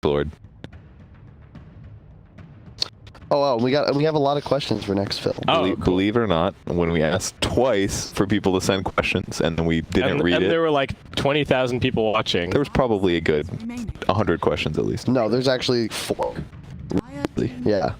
explored. Oh, we have a lot of questions for next film. Oh, Believe it or not, when we asked twice for people to send questions and then we didn't read it, there were like 20,000 people watching. there was probably a good 100 questions at least. No, there's actually 4. Really? Yeah.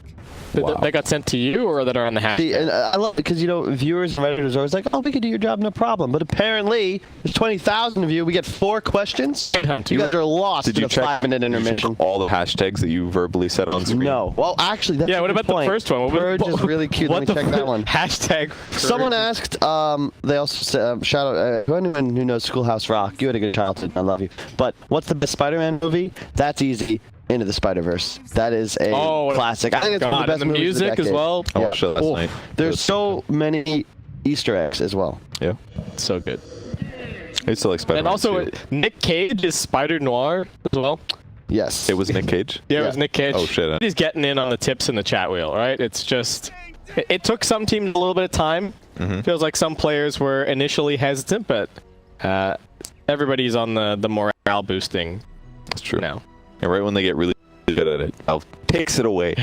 That got sent to you, or that are on the hash? See, and I love it because, you know, viewers and Redditors are always like, oh, we could do your job, no problem. But apparently, there's 20,000 of you. We get 4 questions. You guys are lost in a 5-minute intermission. All the hashtags that you verbally said on screen? No. Well, actually, that's yeah, what about the first one? Purge is really cute. Let me check that one. Hashtag Someone asked, they also said, shout out, anyone who knows Schoolhouse Rock, you had a good childhood, I love you. But what's the best Spider-Man movie? That's easy. Into the Spider-Verse. That is a classic. I think it's one of the best movies of the music as well. I watched it last night. There's so many Easter eggs as well. Yeah. So good. I used to like Spider-Man. And also, too. Nick Cage is Spider-Noir as well. Yes. It was Nick Cage? Yeah, it was Nick Cage. Oh, shit. He's getting in on the tips in the chat wheel, right? It's just... It took some teams a little bit of time. Feels like some players were initially hesitant, but everybody's on the morale boosting. That's true. Now. And right when they get really good at it, Valve takes it away.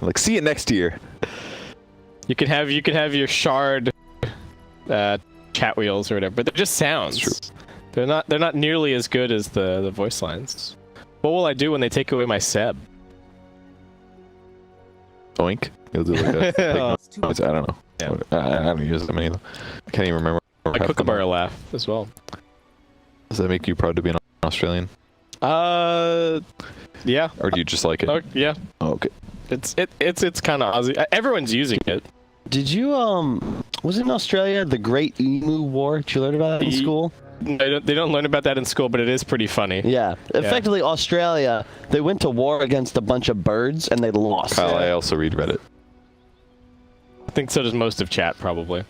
Like, see you next year. You can have your shard chat wheels or whatever, but they're just sounds. That's true. They're not nearly as good as the voice lines. What will I do when they take away my Seb? Oink. You'll do like a noise. I don't know. Yeah. I don't use them either. I can't even remember. I Kookaburra laugh as well. Does that make you proud to be an Australian? Yeah. Or do you just like it? Oh, yeah. Oh, okay. It's kind of Aussie. Everyone's using it. Did you was it in Australia the Great Emu War? Did you learn about that in school? They don't learn about that in school, but it is pretty funny. Yeah. Effectively, Australia, they went to war against a bunch of birds and they lost. Kyle, I also read Reddit. I think so does most of chat, probably.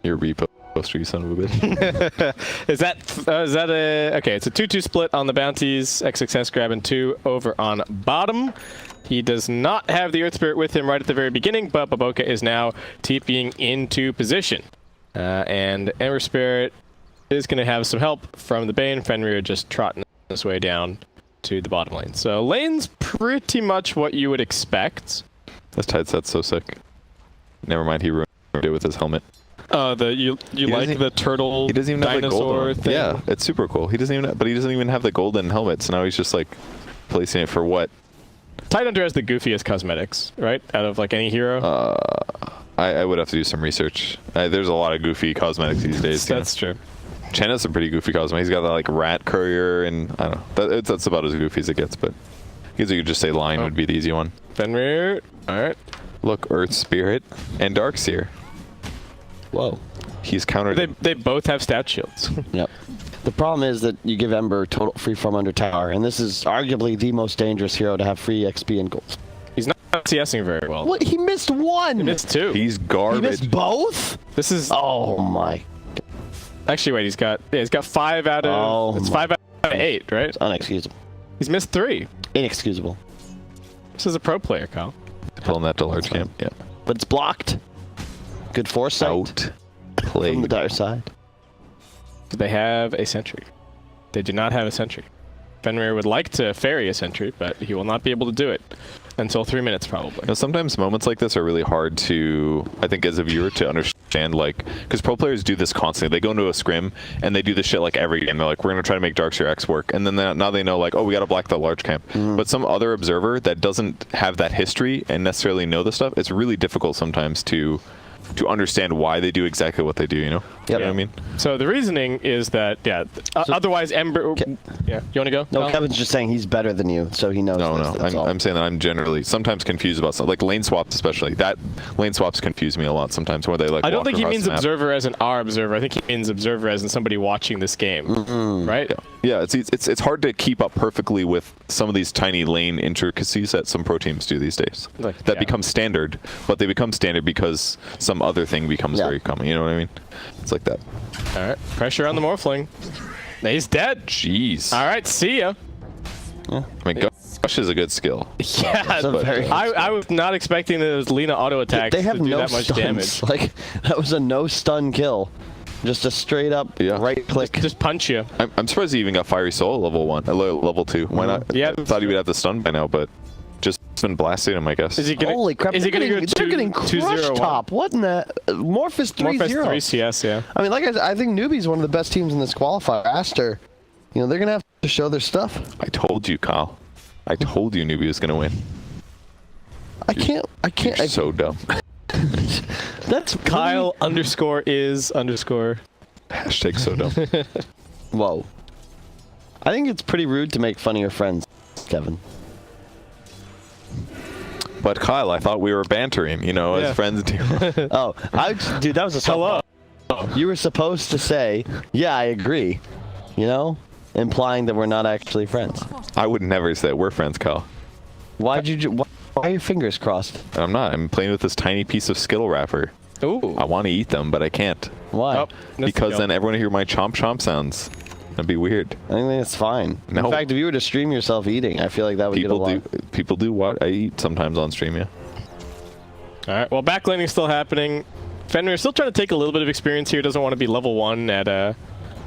Your reposter, you son of a bitch. is that a... Okay, it's a 2-2 split on the bounties. XXS grabbing 2 over on bottom. He does not have the Earth Spirit with him right at the very beginning, but Baboka is now TPing into position. And Ember Spirit is going to have some help from the Bane. Fenrir just trotting his way down to the bottom lane. So lane's pretty much what you would expect. This tide set's so sick. Never mind, he ruined it with his helmet. You like the turtle he doesn't even have the dinosaur gold thing? Yeah, it's super cool. He doesn't even have the golden helmet, so now he's just like placing it for what? Tidehunter has the goofiest cosmetics, right? Out of like any hero. I would have to do some research. There's a lot of goofy cosmetics these days. That's true. Chen has some pretty goofy cosmetics. He's got that like rat courier, and I don't know. That's about as goofy as it gets. But I guess you could just say Lion would be the easy one. Fenrir, all right. Look, Earth Spirit and Darkseer. Whoa. He's countered. They both have stat shields. Yep. The problem is that you give Ember total free from under tower, and this is arguably the most dangerous hero to have free XP and gold. He's not CSing very well. What? He missed 1. He missed 2. He's garbage. He missed both? This is... Oh my. Actually, wait, he's got 5 out of... It's 5 out of 8, right? It's unexcusable. He's missed 3. Inexcusable. This is a pro player, Kyle. Pulling that to large camp. Yeah. But it's blocked. Good foresight. Out. Played. From the dire side. They have a sentry. They do not have a sentry. Fenrir would like to ferry a sentry, but he will not be able to do it until 3 minutes, probably. You know, sometimes moments like this are really hard to, I think, as a viewer, to understand, like, because pro players do this constantly. They go into a scrim, and they do this shit, like, every game. They're like, we're going to try to make Darkseer X work. And then now they know, like, oh, we got to block the large camp. But some other observer that doesn't have that history and necessarily know the stuff, it's really difficult sometimes to understand why they do exactly what they do, you know? Yep. You know what I mean? So the reasoning is that, otherwise Ember... Yeah, you want to go? No, Kevin's just saying he's better than you, so he knows this, I'm saying that I'm generally sometimes confused about something. Like lane swaps especially. That lane swaps confuse me a lot sometimes where they like I don't think he means the map. observer as an R observer. I think he means observer as in somebody watching this game, right? Yeah, it's hard to keep up perfectly with some of these tiny lane intricacies that some pro teams do these days. Like, that become standard, but they become standard because some other thing becomes very common. You know what I mean? It's like that. All right, pressure on the Morphling. He's dead. Jeez. All right, see ya. I mean, Gush is a good skill. Yeah, I was not expecting those Lina auto attacks they have to do no that much stuns. damage. Like, that was a no stun kill. Just a straight up right click. Just punch you. I'm surprised he even got Fiery Soul at level 2. Why not? Yeah. I thought he would have the stun by now, but just been blasting him, I guess. Is he gonna, Holy crap! Is he gonna go they're getting crushed top. What in the Morphus 3-0? Morphus 3 CS, yeah. I mean, like I think NEWBEE's one of the best teams in this qualifier. ASTER, you know, they're gonna have to show their stuff. I told you, Kyle. I told you NEWBEE was gonna win. I can't. You're so dumb. That's Kyle _is_. Hashtag so dumb. Whoa. I think it's pretty rude to make fun of your friends, Kevin. But Kyle, I thought we were bantering, you know, as friends do. Oh, dude, that was a hello. You were supposed to say, "Yeah, I agree," you know, implying that we're not actually friends. I would never say we're friends, Kyle. Why are your fingers crossed? I'm not. I'm playing with this tiny piece of Skittle wrapper. Ooh. I want to eat them, but I can't. Why? Oh, Because then everyone will hear my chomp chomp sounds. That'd be weird. I think that's fine. No. In fact, if you were to stream yourself eating, I feel like that would get a lot. People do what I eat sometimes on stream, yeah. All right. Well, backlanding's still happening. Fenrir still trying to take a little bit of experience here. Doesn't want to be level 1 at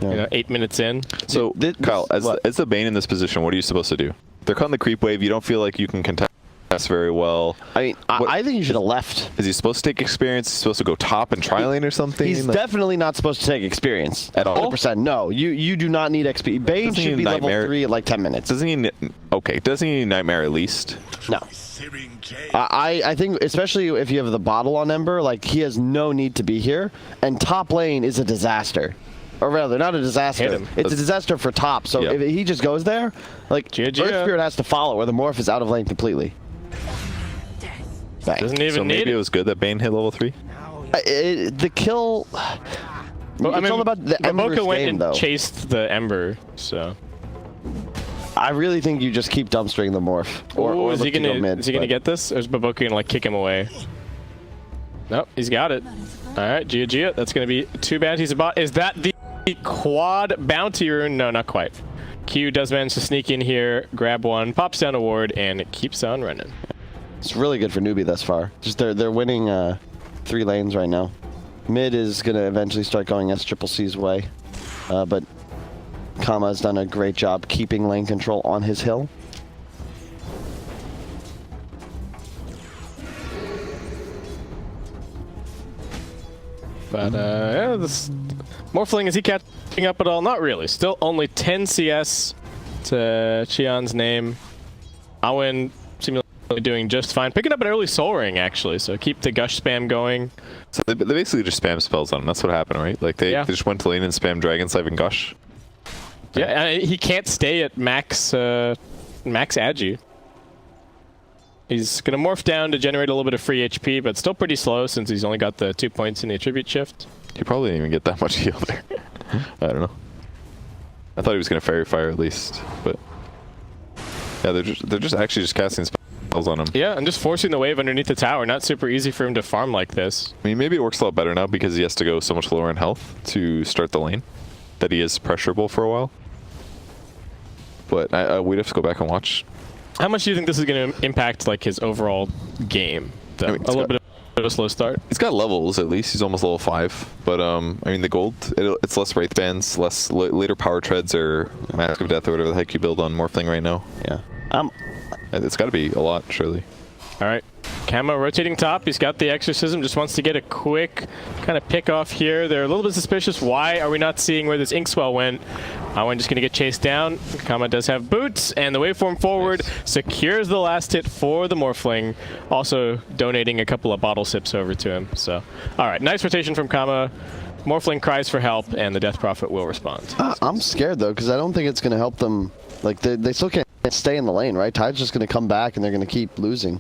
you know, 8 minutes in. So, Kyle, as the Bane in this position, what are you supposed to do? They're cutting the creep wave. You don't feel like you can contest very well. I mean, I think you should have left. Is he supposed to take experience? Is he supposed to go top and try lane or something? He's definitely not supposed to take experience. At all? 100%. No, you do not need XP. Bane should be level 3 at like 10 minutes. Doesn't he? Okay, doesn't he need Nightmare at least? No. I think, especially if you have the bottle on Ember, like, he has no need to be here. And top lane is a disaster. Or rather, not a disaster. It's a disaster for top. So if he just goes there, like, Earth Spirit has to follow, or the Morph is out of lane completely. Bang. Doesn't even so need maybe it was good that Bane hit level 3? The kill... Well, it's all about the Ember's Boca went game, and though. chased the Ember, so... I really think you just keep dumpstering the Morph. Or is he gonna get this? Or is Baboka gonna like kick him away? Nope, he's got it. Alright, Gia. That's gonna be 2 bounties a bot. Is that the quad bounty rune? No, not quite. Q does manage to sneak in here, grab one, pops down a ward, and it keeps on running. It's really good for NEWBEE thus far. Just they're winning 3 lanes right now. Mid is gonna eventually start going SCCC's way, but Kama has done a great job keeping lane control on his hill. But yeah, this Morphling, is he catching up at all? Not really. Still only 10 CS to Cheon's name. Awen seemingly doing just fine. Picking up an early Soul Ring, actually, so keep the Gush spam going. So they basically just spam spells on him. That's what happened, right? Like they just went to lane and spam Dragon Slave and Gush. Yeah, he can't stay at max agi. He's going to morph down to generate a little bit of free HP, but still pretty slow since he's only got the 2 points in the attribute shift. He probably didn't even get that much heal there. I don't know. I thought he was going to Fairy Fire at least, but yeah, they're just actually just casting spells on him. Yeah, and just forcing the wave underneath the tower. Not super easy for him to farm like this. I mean, maybe it works a lot better now because he has to go so much lower in health to start the lane, that he is pressurable for a while. But we'd have to go back and watch. How much do you think this is going to impact like his overall game? Though? I mean, a little bit of a slow start. He's got levels at least. He's almost level 5. But I mean, the gold, it's less Wraith Bands, less later Power Treads or Mask of Death or whatever the heck you build on Morphling right now. Yeah. It's got to be a lot, surely. All right. Camo rotating top. He's got the Exorcism. Just wants to get a quick kind of pick off here. They're a little bit suspicious. Why are we not seeing where this Inkswell went? Awen just going to get chased down. Kama does have boots, and the waveform forward secures the last hit for the Morphling. Also donating a couple of bottle sips over to him. So, all right. Nice rotation from Kama. Morphling cries for help, and the Death Prophet will respond. I'm scared, though, because I don't think it's going to help them. Like, they still can't stay in the lane, right? Tide's just going to come back, and they're going to keep losing.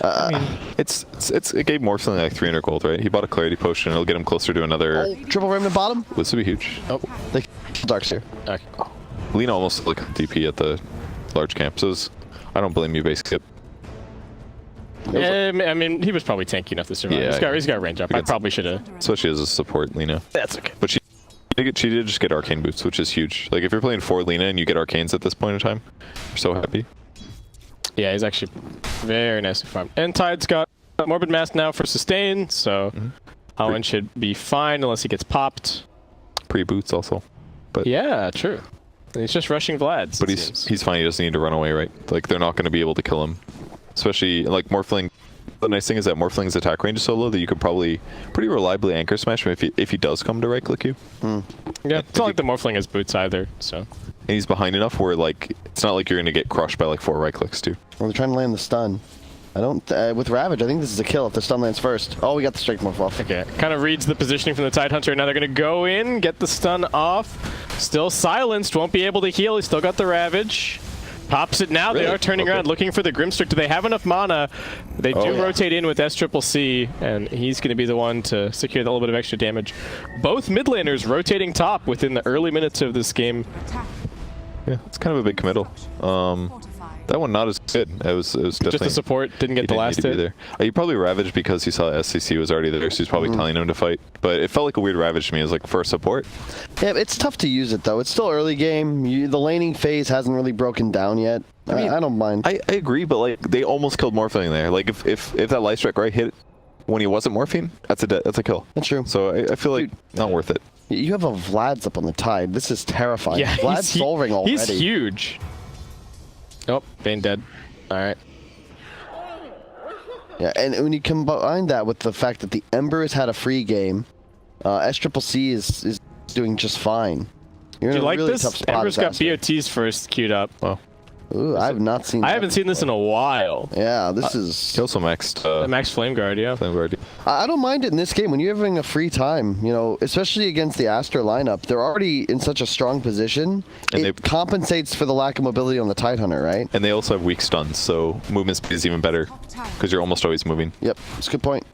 I mean, it gave Morphling like 300 gold, right? He bought a Clarity Potion. It'll get him closer to another... Triple Remnant bottom? This would be huge. Oh, they Dark's here. Okay. Lena almost like DP at the large camp, so I don't blame you, basically. I mean, he was probably tanky enough to survive. Yeah, he's got range up. I probably should have. Especially as a support, Lena. That's okay. But she did just get Arcane Boots, which is huge. Like, if you're playing for Lena and you get Arcanes at this point in time, you're so happy. Yeah, he's actually very nicely farmed. And Tide's got Morbid Mask now for sustain, so Awen should be fine unless he gets popped. pre-boots also. But yeah, true. He's just rushing Vlad's. But he's fine. He doesn't need to run away, right? Like, they're not going to be able to kill him. Especially, like, Morphling. The nice thing is that Morphling's attack range is so low that you could probably pretty reliably anchor smash him if he does come to right-click you. Yeah, it's not like the Morphling has boots either, so. And he's behind enough where, like, it's not like you're going to get crushed by, like, 4 right-clicks, too. Well, they're trying to land the stun. I don't... with Ravage, I think this is a kill if the stun lands first. Oh, we got the strike morph off. Okay, kind of reads the positioning from the Tidehunter. Now they're going to go in, get the stun off. Still silenced, won't be able to heal. He's still got the Ravage. Pops it now. Really? They are turning around, looking for the Grimstrike. Do they have enough mana? They do rotate in with SCCC, and he's going to be the one to secure that little bit of extra damage. Both mid laners rotating top within the early minutes of this game. Yeah, it's kind of a big committal. That one not as good. It was definitely... Just the support, didn't get the last hit. He probably ravaged because he saw SCC was already there, so he's probably telling him to fight. But it felt like a weird ravage to me. It was like for support. Yeah, it's tough to use it, though. It's still early game. The laning phase hasn't really broken down yet. I mean, I don't mind. I agree, but like they almost killed Morphling there. Like if that light strike right hit when he wasn't morphing, that's a kill. That's true. So I feel like not worth it. You have a Vlad's up on the Tide. This is terrifying. Yeah, Vlad's soul ring already. He's huge. Oh, Bane dead. All right. Yeah, and when you combine that with the fact that the Ember has had a free game, SCCC is doing just fine. You're in a really tough spot. Ember's got BOTs first queued up. Wow. Ooh, I have not seen that. I haven't seen this in a while. Yeah, this is... He also maxed... Max Flame Guard, yeah. Flame Guard. I don't mind it in this game. When you're having a free time, you know, especially against the ASTER lineup, they're already in such a strong position. And it compensates for the lack of mobility on the Tidehunter, right? And they also have weak stuns, so movement speed is even better because you're almost always moving. Yep, that's a good point.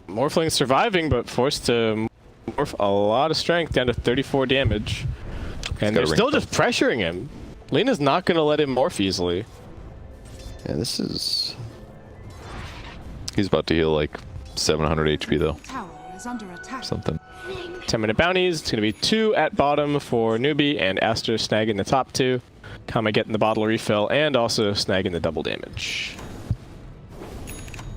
Morphling's surviving, but forced to morph a lot of strength down to 34 damage. And they're still just pressuring him. Lena's not going to let him morph easily. Yeah, this is... He's about to heal like 700 HP though. Something. 10-minute bounties. It's going to be 2 at bottom for NEWBEE and ASTER snagging the top 2. Kama getting the bottle refill and also snagging the double damage.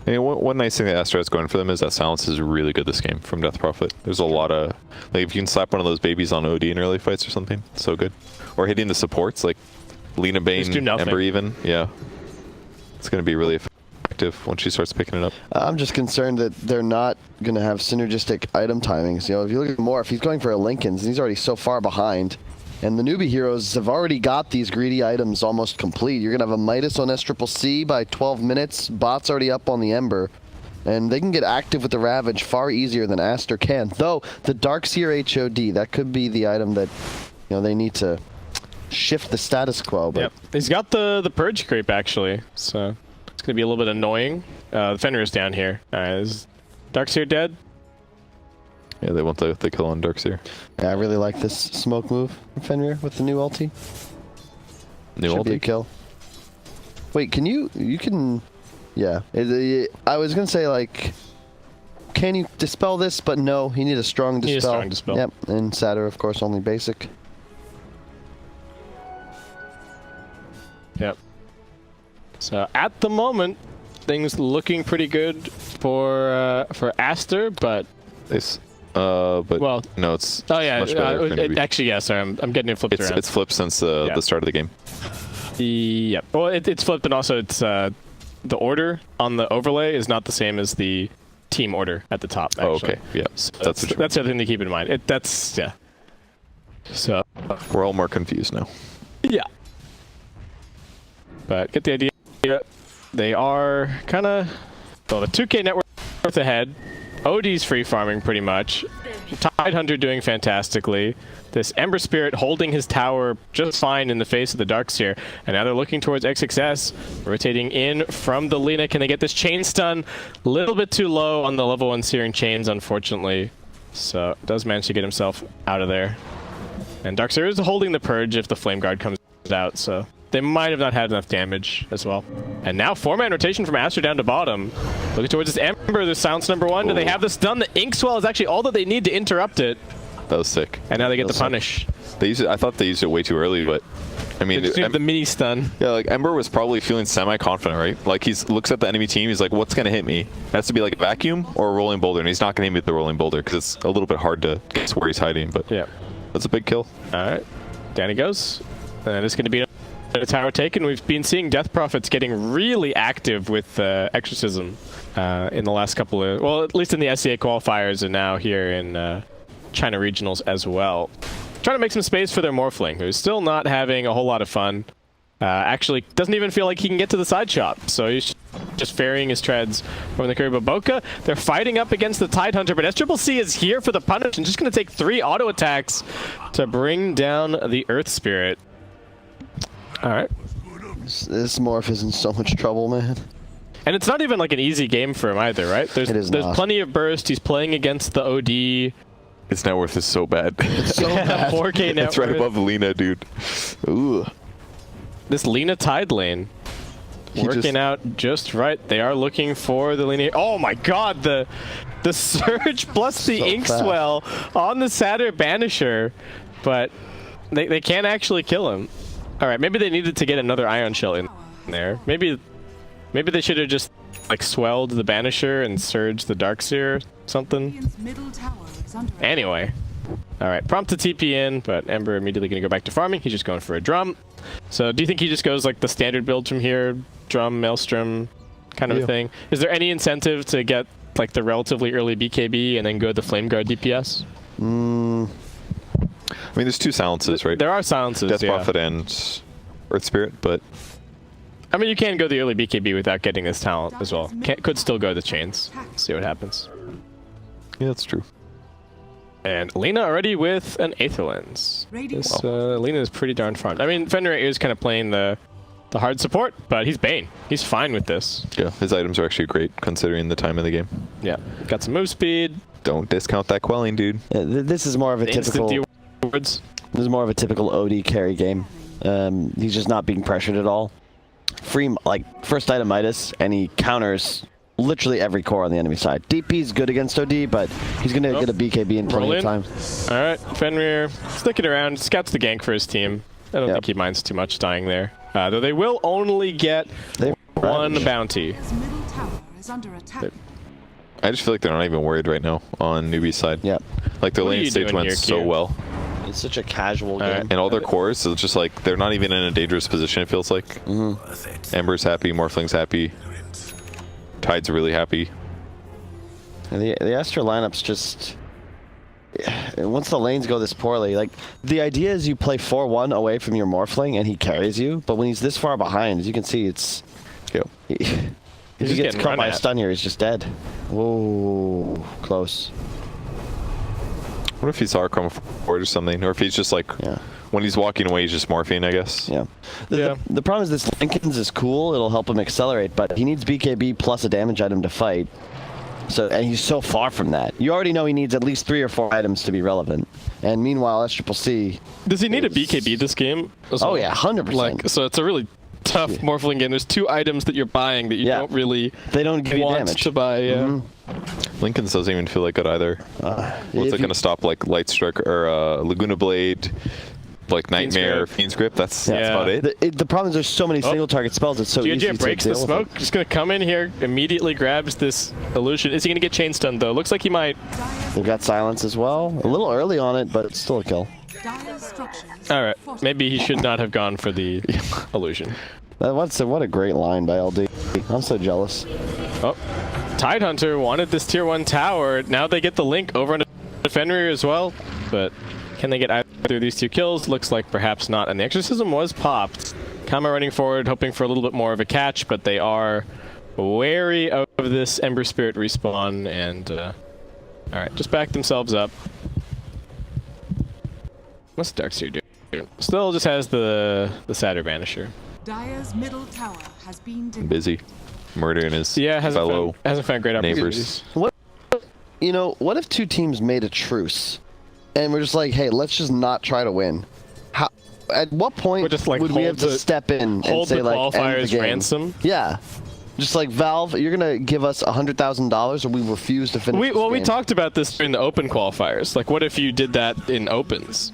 And one nice thing that ASTER has going for them is that silence is really good this game from Death Prophet. There's a lot of... Like if you can slap one of those babies on OD in early fights or something, it's so good. Or hitting the supports like Lena Bane, Ember even. Yeah. It's going to be really effective once she starts picking it up. I'm just concerned that they're not going to have synergistic item timings. You know, if you look at Morph, he's going for a Linken's and he's already so far behind. And the NEWBEE heroes have already got these greedy items almost complete. You're going to have a Midas on SCCC by 12 minutes. Bot's already up on the Ember. And they can get active with the Ravage far easier than ASTER can. Though, the Darkseer HOD, that could be the item that, you know, they need to shift the status quo. But yep. He's got the Purge creep, actually. So, it's going to be a little bit annoying. The Fenrir's down here. Is Darkseer dead? Yeah, they want the kill on Darkseer. Yeah, I really like this smoke move from Fenrir with the new ulti. Should be a kill. Wait, can you can... Yeah. I was going to say, like, can you dispel this? But no, he needs a strong dispel. He needs a strong dispel. Yep, and Satyr, of course, only basic. Yep. So, at the moment, things looking pretty good for ASTER, but... but well, no, it's much better actually, yeah, sorry, I'm getting it flipped around. It's flipped since the start of the game. Yeah, well, it's flipped, and also it's the order on the overlay is not the same as the team order at the top. Actually. Oh, okay, yeah, so that's the other thing to keep in mind. Yeah. So we're all more confused now. Yeah, but get the idea. They are kind of the 2K net worth ahead. OD's free farming pretty much. Tidehunter doing fantastically. This Ember Spirit holding his tower just fine in the face of the Darkseer. And now they're looking towards XXS. Rotating in from the Lina. Can they get this chain stun? A little bit too low on the level 1 Searing Chains, unfortunately. So does manage to get himself out of there. And Darkseer is holding the Purge if the Flame Guard comes out, so they might have not had enough damage as well. And now 4-man rotation from ASTER down to bottom. Looking towards this Ember, the silence #1. Do they have the stun? The Inkswell is actually all that they need to interrupt it. That was sick. And now they get the punish. They used it. I thought they used it way too early, but I mean, the mini stun. Yeah, like Ember was probably feeling semi-confident, right? Like looks at the enemy team, he's like, what's gonna hit me? It has to be like a vacuum or a rolling boulder, and he's not gonna hit me with the rolling boulder because it's a little bit hard to guess where he's hiding, but yeah, that's a big kill. Alright, down he goes. And it's gonna be a tower taken. We've been seeing Death Prophets getting really active with Exorcism in the last couple of, well, at least in the SCA qualifiers and now here in China regionals as well. Trying to make some space for their Morphling, who's still not having a whole lot of fun. Actually, doesn't even feel like he can get to the side shot, so he's just ferrying his treads from the Kuriba Boca. They're fighting up against the Tidehunter, but SCCC is here for the punish and just going to take 3 auto attacks to bring down the Earth Spirit. All right. This Morph is in so much trouble, man. And it's not even like an easy game for him either, right? There's plenty of burst. He's playing against the OD. His net worth is so bad. It's so bad. 4K net It's right worth. above Lina, dude. Ooh. This Lina Tide lane working out just right. They are looking for the Lina. Oh my god, the Surge plus the Inkswell on the Satyr Banisher, but they can't actually kill him. All right, maybe they needed to get another Ion Shell in there. Maybe they should have just like swelled the Banisher and surged the Darkseer or something. Anyway. All right, prompt to TP in, but Ember immediately going to go back to farming. He's just going for a drum. So do you think he just goes like the standard build from here? Drum, Maelstrom kind of a thing? Is there any incentive to get like the relatively early BKB and then go the Flame Guard DPS? I mean, there's 2 silences, right? There are silences, Death Prophet and Earth Spirit, but... I mean, you can go the early BKB without getting this talent as well. Could still go the chains. See what happens. Yeah, that's true. And Lina already with an Aether Lens. This, Lina is pretty darn farmed. I mean, Fenrir is kind of playing the hard support, but he's Bane. He's fine with this. Yeah, his items are actually great considering the time of the game. Yeah, got some move speed. Don't discount that quelling, dude. Yeah, this is more of a typical. This is more of a typical OD carry game. He's just not being pressured at all. First item Midas, and he counters literally every core on the enemy side. DP's good against OD, but he's going to get a BKB in plenty of time. All right, Fenrir sticking around, scouts the gank for his team. I don't think he minds too much dying there. Though they will only get 1 bounty. I just feel like they're not even worried right now on NEWBEE's side. Yep. Like their lane stage went so well. It's such a casual game. And all their cores, so it's just like they're not even in a dangerous position, it feels like. Ember's happy, Morphling's happy. Tide's really happy. And the Aster lineup's just... Once the lanes go this poorly, like, the idea is you play 4-1 away from your Morphling and he carries you, but when he's this far behind, as you can see, it's... If he gets caught by a stun here, he's just dead. Whoa, close. What if he saw a chroma forward or something? Or if he's just like, when he's walking away, he's just morphing, I guess. Yeah. The problem is this Lincoln's is cool, it'll help him accelerate, but he needs BKB plus a damage item to fight. So, and he's so far from that. You already know he needs at least 3 or 4 items to be relevant. And meanwhile, SCCC... Does he need a BKB this game? Oh yeah, 100%. Like, so it's a really tough Morphling game. There's 2 items that you're buying that you don't really give you want damage to buy. Lincoln's doesn't even feel like good either. What's it going to stop? Like Light Strike or Laguna Blade, like Nightmare, Fiend's Grip? That's about it. The problem is there's so many single target spells, it's so easy to breaks the smoke. Just going to come in here, immediately grabs this illusion. Is he going to get chain stunned though? Looks like he might. They've got silence as well. A little early on it, but it's still a kill. Alright, maybe he should not have gone for the illusion. What a great line by LD. I'm so jealous. Oh, Tidehunter wanted this tier 1 tower. Now they get the link over into Fenrir as well, but can they get either of these 2 kills? Looks like perhaps not, and the Exorcism was popped. Kama running forward, hoping for a little bit more of a catch, but they are wary of this Ember Spirit respawn, and alright, just back themselves up. What's Darkseer doing? Still just has the Satyr Banisher. Dire's middle tower has been busy murdering his hasn't found great neighbors. What if 2 teams made a truce and we're just like, hey, let's just not try to win? At what point would we have to step in and say, like, end the game? Ransom? Yeah. Just like, Valve, you're going to give us $100,000 or we refuse to finish this game. We talked about this during the open qualifiers. Like, what if you did that in opens?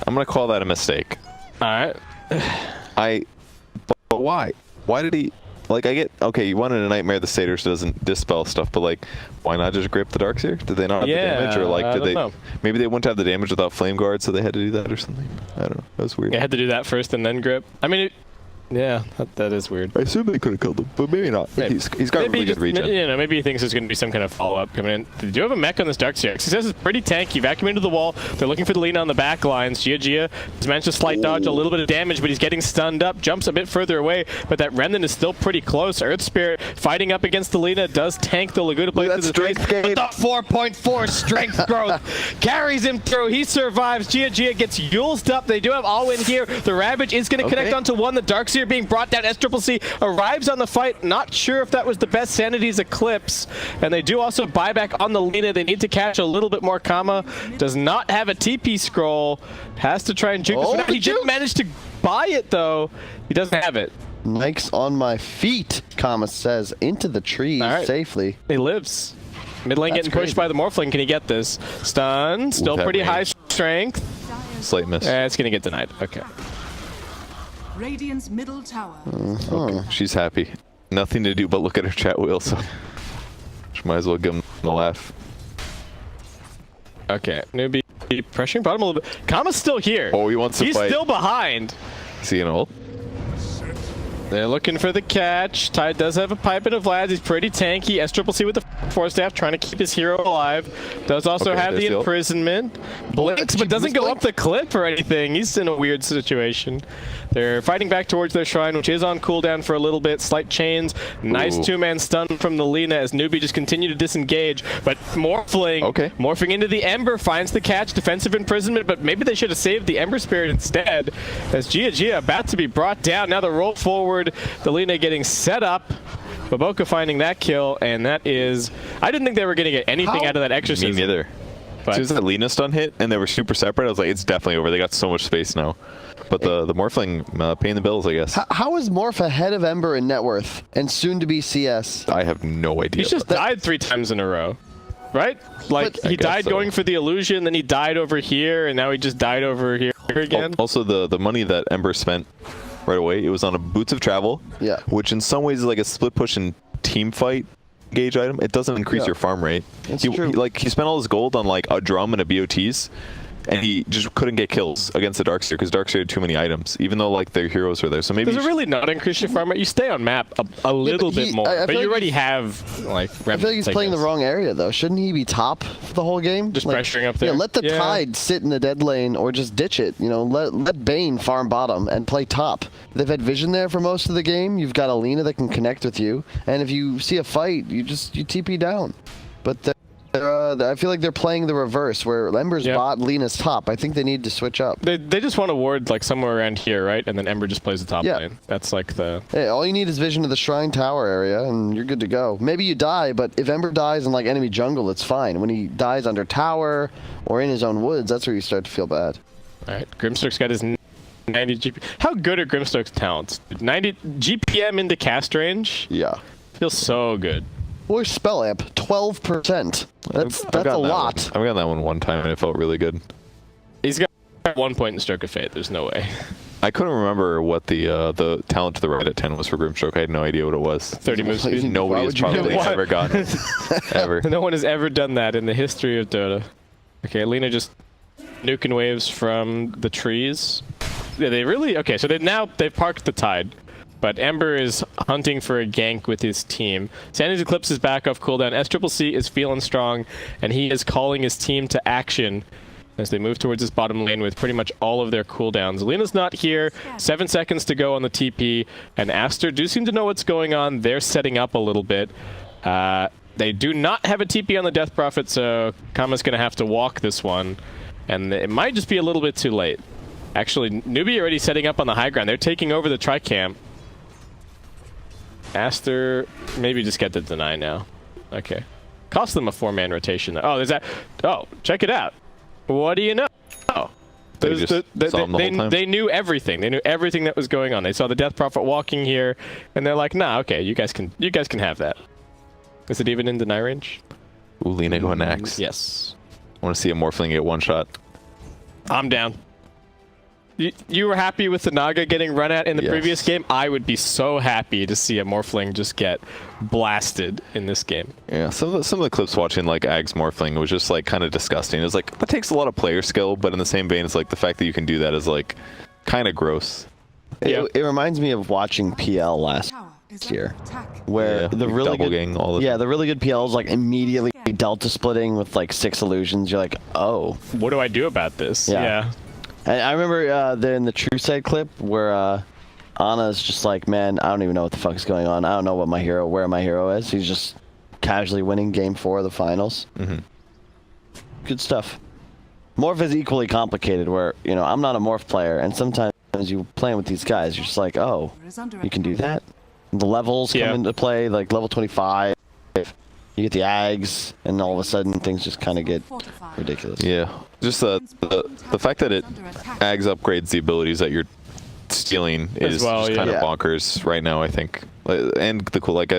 I'm gonna call that a mistake. All right. But why? Why did he? Like, I get, okay, you wanted a Nightmare, the Satyrs doesn't dispel stuff, but like, why not just grip the Darkseer? Did they not have the damage? Or like, did they, maybe they wouldn't have the damage without Flame Guard, so they had to do that or something? I don't know. That was weird. They had to do that first and then grip. I mean, yeah, that is weird. I assume they could have killed him, but maybe not. Maybe. He's got really good regen. You know, maybe he thinks there's going to be some kind of follow-up coming in. They do have a mech on this Darkseer. Success is pretty tanky. Vacuum into the wall. They're looking for the Lina on the back lines. Gia has managed to slight dodge a little bit of damage, but he's getting stunned up. Jumps a bit further away, but that Remnant is still pretty close. Earth Spirit fighting up against the Lina does tank the Laguna play through the face. But the 4.4 strength growth carries him through. He survives. Gia gets Yulesed up. They do have all-in here. The Ravage is going to connect onto one. The Darkseer being brought down. SCCC arrives on the fight. Not sure if that was the best Sanity's Eclipse. And they do also buy back on the Lina. They need to catch a little bit more Kama. Does not have a TP scroll. Has to try and juke this one out. He did manage to buy it, though. He doesn't have it. Mike's on my feet, Kama says, into the trees safely. He lives. Mid lane getting pushed by the Morphling. Can he get this? Stun. Still pretty high strength. Slight miss. It's going to get denied. Okay. Radiant's middle tower. Okay. She's happy. Nothing to do but look at her chat wheel, so she might as well give him a laugh. Okay, NEWBEE pressuring bottom a little bit. Kama's still here. Oh, he wants to fight. He's still behind. Is he an ult? They're looking for the catch. Tide does have a pipe of Vlad. He's pretty tanky. SCCC with the Force Staff trying to keep his hero alive. Does also have the imprisonment. Blinks, but doesn't go up the cliff or anything. He's in a weird situation. They're fighting back towards their shrine, which is on cooldown for a little bit. Slight chains. Nice two-man stun from the Lina as NEWBEE just continue to disengage. But Morphling, morphing into the Ember, finds the catch. Defensive imprisonment, but maybe they should have saved the Ember Spirit instead. As Gia about to be brought down. Now the roll forward. The Lina getting set up. Baboka finding that kill, and that is... I didn't think they were going to get anything out of that exorcism. Me neither. As soon as that Lina stun hit, and they were super separate, I was like, it's definitely over. They got so much space now. But the Morphling paying the bills, I guess. How is Morph ahead of Ember in net worth, and soon to be CS? I have no idea. He's just died 3 times in a row. Right? Like, he died going for the illusion, then he died over here, and now he just died over here again. Also, the money that Ember spent right away, it was on a Boots of Travel, which in some ways is like a split push and team fight gauge item. It doesn't increase your farm rate. He spent all his gold on like a drum and a BOTs, and he just couldn't get kills against the Darkseer because Darkseer had too many items, even though like their heroes were there. So maybe does it really not increase your farm rate? You stay on map a little bit more, but you already have like. I feel like he's playing the wrong area though. Shouldn't he be top for the whole game? Just pressuring up there. Yeah, let the Tide sit in the dead lane or just ditch it. You know, let Bane farm bottom and play top. They've had vision there for most of the game. You've got Alina that can connect with you, and if you see a fight, you TP down. But I feel like they're playing the reverse, where Ember's bot, Lena's top. I think they need to switch up. They just want a ward like somewhere around here, right? And then Ember just plays the top lane. That's like the... Hey, all you need is vision of the Shrine Tower area, and you're good to go. Maybe you die, but if Ember dies in like enemy jungle, it's fine. When he dies under tower or in his own woods, that's where you start to feel bad. All right, Grimstoke's got his 90 GP. How good are Grimstoke's talents? 90 GPM into cast range? Yeah. Feels so good. Or spell amp, 12%. That's a lot. I've gotten that one time and it felt really good. He's got 1 point in Stroke of Fate. There's no way. I couldn't remember what the talent to the right at 10 was for Grimstroke. I had no idea what it was. 30 move speed. Nobody has probably ever gotten it. Ever. No one has ever done that in the history of Dota. Okay, Lina just nuking waves from the trees. Yeah, they really... Okay, so they've parked the Tide. But Ember is hunting for a gank with his team. Sanity's Eclipse is back off cooldown. SCCC is feeling strong, and he is calling his team to action as they move towards this bottom lane with pretty much all of their cooldowns. Lena's not here. 7 seconds to go on the TP, and ASTER do seem to know what's going on. They're setting up a little bit. They do not have a TP on the Death Prophet, so Kama's going to have to walk this one, and it might just be a little bit too late. Actually, NEWBEE already setting up on the high ground. They're taking over the Tricamp. ASTER, maybe just get the deny now. Okay. Cost them a 4-man rotation. Oh, there's that. Oh, check it out. What do you know? Oh. They knew everything. They knew everything that was going on. They saw the Death Prophet walking here, and they're like, nah, okay, you guys can have that. Is it even in deny range? Ooh, Lina going next. Yes. I want to see a Morphling get one shot. I'm down. you were happy with the Naga getting run at in the Yes. previous game. I would be so happy to see a Morphling just get blasted in this game. Yeah, some of the clips watching like Ag's Morphling was just like kind of disgusting. It was like, that takes a lot of player skill, but in the same vein, it's like the fact that you can do that is like kind of gross. Yeah. It reminds me of watching PL last Tower is year, under attack. where Yeah, the like really double good, gang all the yeah, the really good PLs like immediately delta splitting with like 6 illusions. You're like, oh. What do I do about this? Yeah. And I remember in the True Side clip where Anna's just like, man, I don't even know what the fuck is going on. I don't know what where my hero is. He's just casually winning game 4 of the finals. Mm-hmm. Good stuff. Morph is equally complicated where, you know, I'm not a Morph player, and sometimes you playing with these guys, you're just like, oh, Is under you can do attack. that? The levels Yeah. come into play, like level 25. You get the Ags, and all of a sudden things just kind of get Fortified. ridiculous. Yeah, just the fact that it Ags upgrades the abilities that you're stealing As is well, just yeah. kind of Yeah. bonkers right now, I think. And the cool, like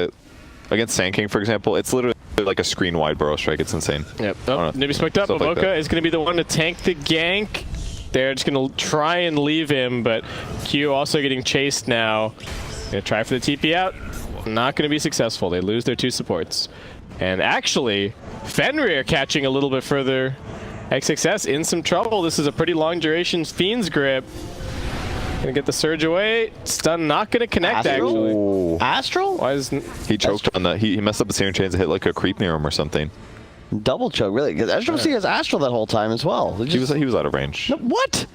against Sand King, for example, it's literally like a screen wide burrow strike. It's insane. Yep. I Oh, don't know. NEWBEE smoked up. Stuff like Avoka that. is going to be the one to tank the gank. They're just going to try and leave him, but Q also getting chased now. Going to try for the TP out. Not going to be successful. They lose their 2 supports. And actually, Fenrir catching a little bit further. XXS in some trouble. This is a pretty long duration Fiend's Grip. Gonna get the surge away. Stun not gonna connect, Astral? actually. Oh, Astral? Why is he choked on that. He messed up the same chains and hit like a creep near him or something. Double choke, really? Because Astral C has Astral that whole time as well. He was out of range. No, what?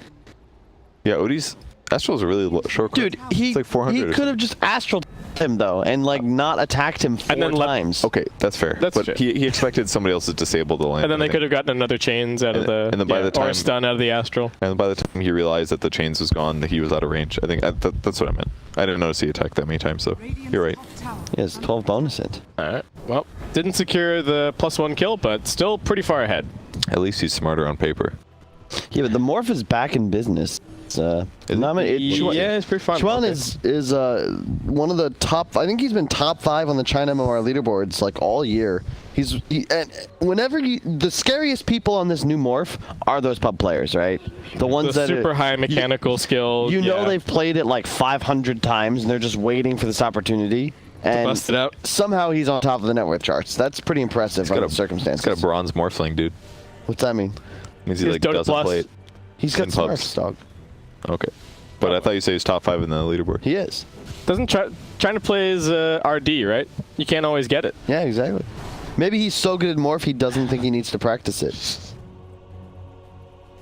Yeah, Odie's Astral's a really short. Dude, it's like 400. he or could have just Astral him though, and like not attacked him 4 And then times. Okay, that's fair. That's but fair. he expected somebody else to disable the land. And then I they think. could have gotten another chains out of the, and then by the or time- a stun out of the Astral. And by the time he realized that the chains was gone, that he was out of range. I think that's what I meant. I didn't notice he attacked that many times, so Radiant's you're right. top tower He has 12 bonus hit. Alright, well, didn't secure the +1 kill, but still pretty far ahead. At least he's smarter on paper. Yeah, but the Morph is back in business. It's, not many, Yeah, it's pretty fun. Chuan Okay. is one of the top. I think he's been top 5 on the China MMR leaderboards like all year. And whenever the scariest people on this new Morph are those pub players, right? The ones The that super are, high mechanical skill. You know yeah. they've played it like 500 times and they're just waiting for this opportunity. And bust it out. somehow he's on top of the net worth charts. That's pretty impressive under the circumstances. He's got a bronze Morphling, dude. What's that mean? Means he He's like Dota doesn't Plus. play it. He's got In some pubs. Smurfs, dog. Okay. But I thought you said he's top 5 in the leaderboard. He is. Doesn't trying to play as RD, right? You can't always get it. Yeah, exactly. Maybe he's so good at Morph he doesn't think he needs to practice it.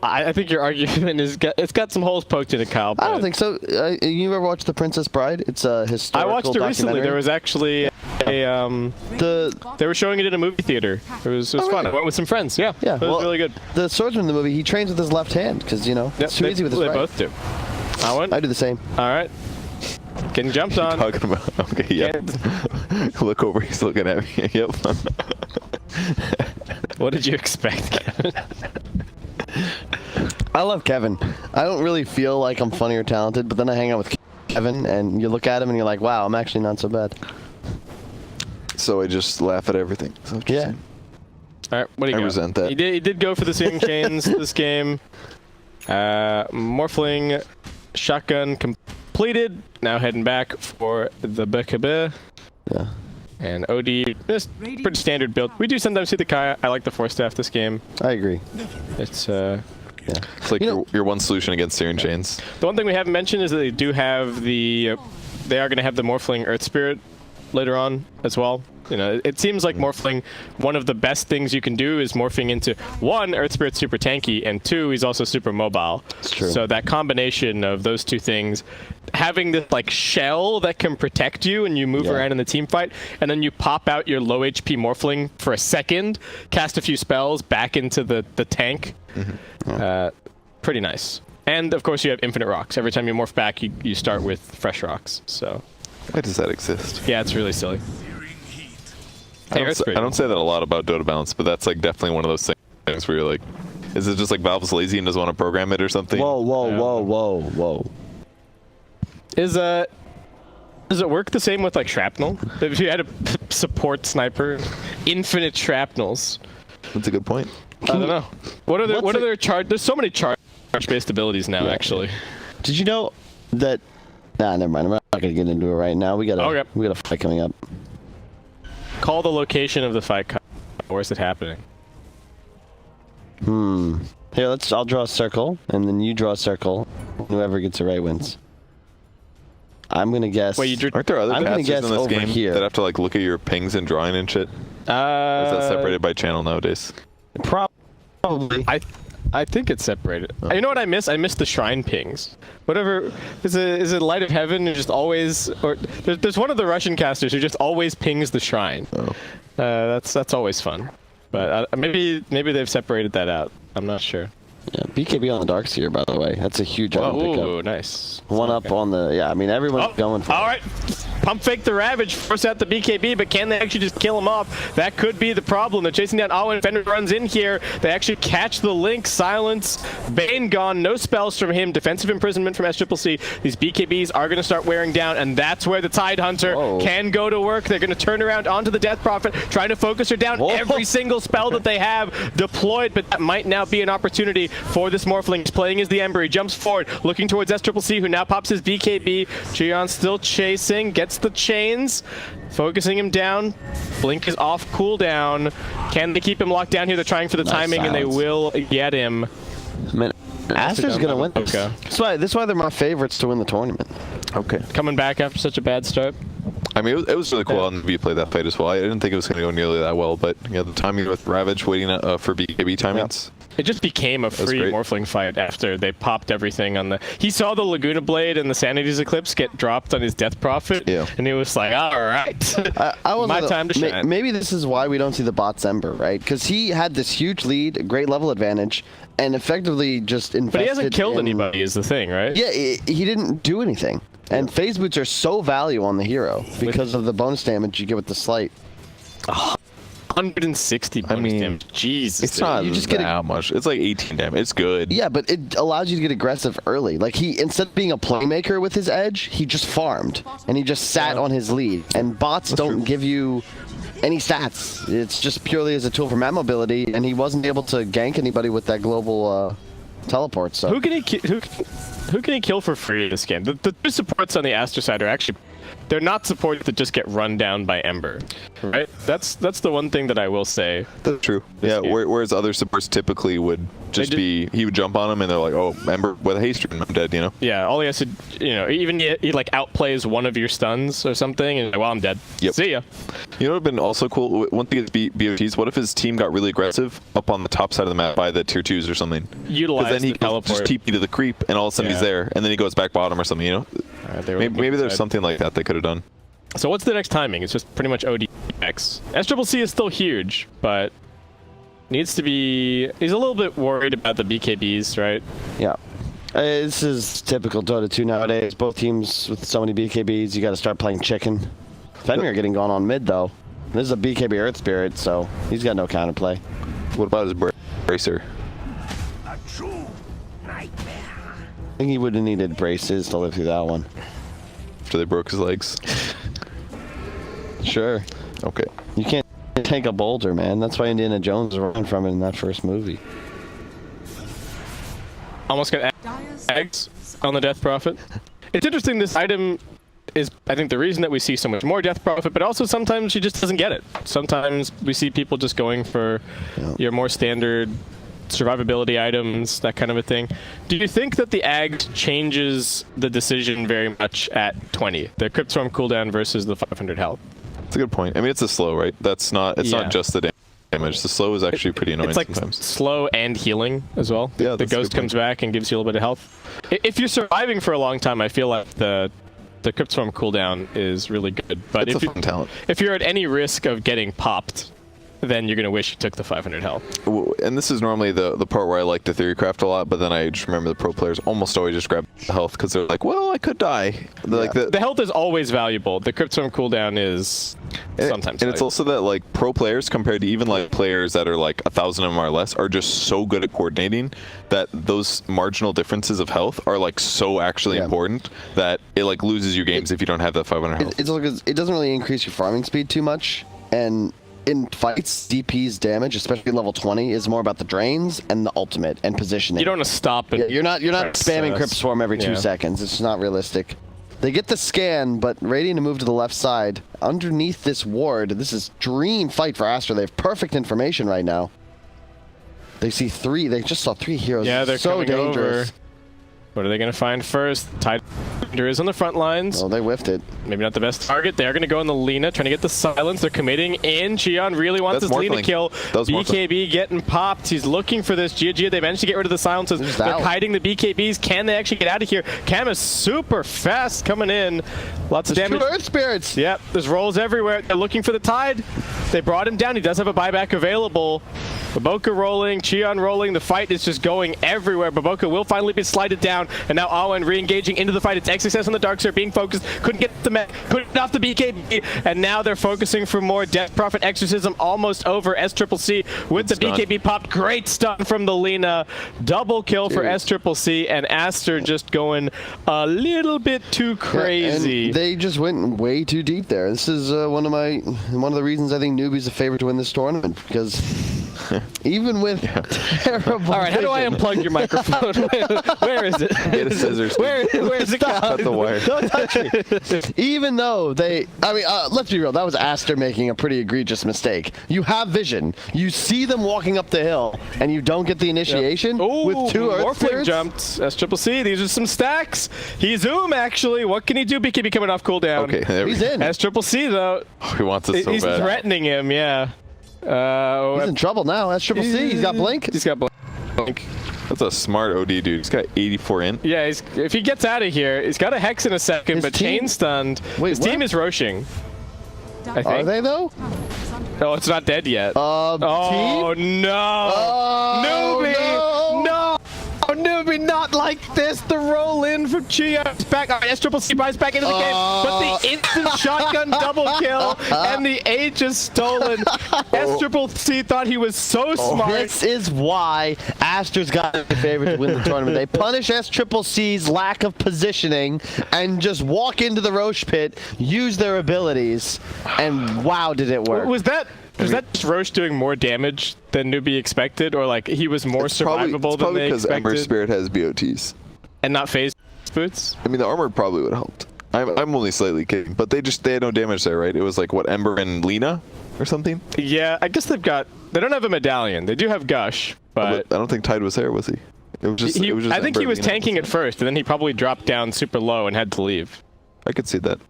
I think your argument it's got some holes poked in it, Kyle. I don't but think so. You ever watched The Princess Bride? It's a I historical watched it recently. documentary. There was actually they were showing it in a movie theater. It was fun. really? I went with some friends. Yeah, Yeah, it was well, really good. The swordsman in the movie, he trains with his left hand because, you know, Yep, it's too easy with his they right. both do. I went. I do the same. All right. Getting jumped on. Talking about. Okay, yeah. Look over. He's looking at me. Yep. What did you expect, Kevin? I love Kevin. I don't really feel like I'm funny or talented, but then I hang out with Kevin, and you look at him and you're like, wow, I'm actually not so bad. So I just laugh at everything. So Yeah. All right, what do you I got? resent that. He did go for the same chains this game. Morphling shotgun completed. Now heading back for the BKB. Yeah. And OD, just pretty standard build. We do sometimes see the Kaya. I like the 4-staff this game. I agree. It's Yeah. It's like You know- your one solution against Syrian chains. the one thing we haven't mentioned is that they do have they are going to have the Morphling Earth Spirit later on as well. You know, it seems like Morphling, one of the best things you can do is morphing into, 1, Earth Spirit's super tanky, and 2, he's also super mobile. It's true. So that combination of those two things, having this like shell that can protect you and you move Yeah. around in the team fight, and then you pop out your low HP Morphling for a second, cast a few spells back into the tank. Pretty nice. And of course you have infinite rocks. Every time you morph back, you start with fresh rocks. So Why does that exist? yeah, it's really silly. I don't, I don't say that a lot about Dota Balance, but that's like definitely one of those things where you're like, is it just like Valve's lazy and doesn't want to program it or something? Whoa, whoa. Does it work the same with like shrapnel? If you had a support sniper, infinite shrapnels. That's a good point. I don't know. What are their charge? There's so many charges charge-based abilities now, actually. Did you know that? Nah, never mind. I'm not gonna get into it right now. We got a fight coming up. Call the location of the fight. Where's it happening? Here, I'll draw a circle, and then you draw a circle. Whoever gets it right wins. I'm gonna guess. Wait, aren't there other casters in this over game here that have to like look at your pings and drawing and shit? Or is that separated by channel nowadays? Probably. I think it's separated. You know what I miss? I miss the shrine pings. Whatever. Is it Light of Heaven who just always, or there's one of the Russian casters who just always pings the shrine. Oh. That's always fun. But maybe they've separated that out. I'm not sure. Yeah, BKB on the dark seer, by the way. That's a huge item pickup. Oh, nice. One up on the, yeah, I mean, everyone's going for it. All right. Pump fake the Ravage, force out the BKB, but can they actually just kill him off? That could be the problem. They're chasing down Awa, and Fender runs in here. They actually catch the Link. Silence. Bane gone. No spells from him. Defensive imprisonment from SCCC. These BKBs are going to start wearing down, and that's where the Tide Hunter can go to work. They're going to turn around onto the Death Prophet, trying to focus her down. Every single spell that they have deployed, but that might now be an opportunity for this Morphling. He's playing as the Ember. He jumps forward, looking towards SCCC, who now pops his BKB. Jion still chasing, gets the chains, focusing him down. Blink is off cooldown. Can they keep him locked down here? They're trying for the timing, and they will get him. Man, Aster's gonna win this. Okay. This is why they're my favorites to win the tournament. Okay. Coming back after such a bad start. I mean, it was really cool on NEWBEE play that fight as well. I didn't think it was going to go nearly that well, but yeah, the timing with Ravage waiting for BKB timings. It just became a free Morphling fight after they popped everything on the... He saw the Laguna Blade and the Sanity's Eclipse get dropped on his Death Prophet, and he was like, all right, my time to shine. Maybe this is why we don't see the bot's Ember, right? Because he had this huge lead, great level advantage, and effectively just invested. But he hasn't killed anybody is the thing, right? Yeah, he didn't do anything. And phase boots are so valuable on the hero because of the bonus damage you get with the slight. 160 bonus damage. Jesus. It's not you just get that much. It's like 18 damage. It's good. Yeah, but it allows you to get aggressive early. Like instead of being a playmaker with his edge, he just farmed. And he just sat on his lead. And bots don't give you any stats. It's just purely as a tool for map mobility, and he wasn't able to gank anybody with that global teleport. So who can he kill for free in this game? The two supports on the Aster side are actually, they're not supports that just get run down by Ember, right? That's the one thing that I will say. That's true. Yeah, whereas other supports typically would just be, he would jump on them and they're like, oh, Ember with a haste rune, I'm dead, you know? Yeah, all he has to, even he like outplays one of your stuns or something, and like, well, I'm dead. Yep. See ya. You know what would have been also cool? One thing is BOTs. What if his team got really aggressive up on the top side of the map by the tier 2s or something? Utilize then he the teleport. Just TP to the creep, and all of a sudden he's there, and then he goes back bottom or something, you know? Maybe there's something like that they could have done. So what's the next timing? It's just pretty much ODX. SCCC is still huge, but needs to be... He's a little bit worried about the BKBs, right? Yeah. This is typical Dota 2 nowadays. Both teams with so many BKBs, you got to start playing chicken. Fenrir getting gone on mid, though. This is a BKB Earth Spirit, so he's got no counterplay. What about his bracer? I think he would have needed braces to live through that one. After they broke his legs? Sure. Okay. You can't take a boulder, man. That's why Indiana Jones was running from it in that first movie. Almost got eggs on the Death Prophet. It's interesting, this item is, I think, the reason that we see so much more Death Prophet, but also sometimes she just doesn't get it. Sometimes we see people just going for your more standard survivability items, that kind of a thing. Do you think that the AGD changes the decision very much at 20? The Crypt Storm cooldown versus the 500 health? That's a good point. I mean, it's a slow, right? It's not just the damage. The slow is actually pretty annoying sometimes. It's like slow and healing as well. Yeah, the ghost comes back and gives you a little bit of health. If you're surviving for a long time, I feel like the Crypt Storm cooldown is really good. But it's a fun talent. If you're at any risk of getting popped, then you're going to wish you took the 500 health. And this is normally the part where I like the theory craft a lot, but then I just remember the pro players almost always just grab the health because they're like, well, I could die. Like the health is always valuable. The Crypt Storm cooldown is sometimes and it's also that like pro players compared to even like players that are like 1,000 MMR or less are just so good at coordinating that those marginal differences of health are like so actually important that it like loses you games if you don't have that 500 health. It's also 'cause it doesn't really increase your farming speed too much, and in fights, DP's damage, especially level 20, is more about the drains and the ultimate and positioning. You don't want to stop it. Yeah, you're not spamming Crypt Swarm every 2 seconds. It's not realistic. They get the scan, but Radiant to move to the left side. Underneath this ward, this is dream fight for Aster. They have perfect information right now. They see 3. They just saw 3 heroes. Yeah, they're so coming dangerous. over. What are they going to find first? Tide is on the front lines. Oh, they whiffed it. Maybe not the best target. They're going to go in the Lina, trying to get the silence. They're committing in. Cheon really wants his Lina kill. BKB getting popped. He's looking for this. Gia, they managed to get rid of the silences. They're kiting the BKBs. Can they actually get out of here? Cam is super fast coming in. Lots of damage. 2 Earth Spirits. Yep, there's rolls everywhere. They're looking for the Tide. They brought him down. He does have a buyback available. Baboka rolling, Cheon rolling. The fight is just going everywhere. Baboka will finally be slided down, and now Awen re-engaging into the fight. It's XXS on the Darkseer being focused. Couldn't get the mech, couldn't get off the BKB, and now they're focusing for more. Death Prophet Exorcism almost over. SCCC with the BKB popped. Great stun from the Lina. Double kill for SCCC, and Aster just going a little bit too crazy. Yeah, and they just went way too deep there. This is one of the reasons I think NEWBEE's a favorite to win this tournament, because even with terrible. All right, how do I unplug your microphone? Where is it? Get a scissors. Where is it? Cut the wire. Don't touch me. Even though they, I mean, let's be real, that was Aster making a pretty egregious mistake. You have vision. You see them walking up the hill, and you don't get the initiation with 2 Earth Spirits. Jumped. SCCC, these are some stacks. He's Zoom, actually. What can he do? BKB coming off cooldown. Okay, there He's in. SCCC, though. He wants it so He's bad. threatening him, yeah. He's in trouble now. That's SCCC. He's got Blink. He's got Blink. That's a smart OD, dude. He's got 84 in. Yeah, if he gets out of here, he's got a Hex in a second, but chain stunned. Wait, his team is roshing. I think. Are they, though? Oh, it's not dead yet. Oh, no. NEWBEE! No! Oh, NEWBEE, not like this. The roll in from Chia. Back. SCCC buys back into the game, but the instant shotgun double kill and the H is stolen. SCCC thought he was so smart. This is why Aster's got a favorite to win the tournament. They punish SCCC's lack of positioning and just walk into the Roche pit, use their abilities, and wow, did it work. Was that just Roche doing more damage than NEWBEE expected, or like he was more survivable than they expected? Because Ember Spirit has BOTs. And not phase boots? I mean, the armor probably would have helped. I'm only slightly kidding, but they had no damage there, right? It was like, what, Ember and Lina or something? Yeah, I guess they don't have a medallion. They do have Gush, but I don't think Tide was there, was he? It was just. I think Ember he was Lina. tanking at first, and then he probably dropped down super low and had to leave. I could see that.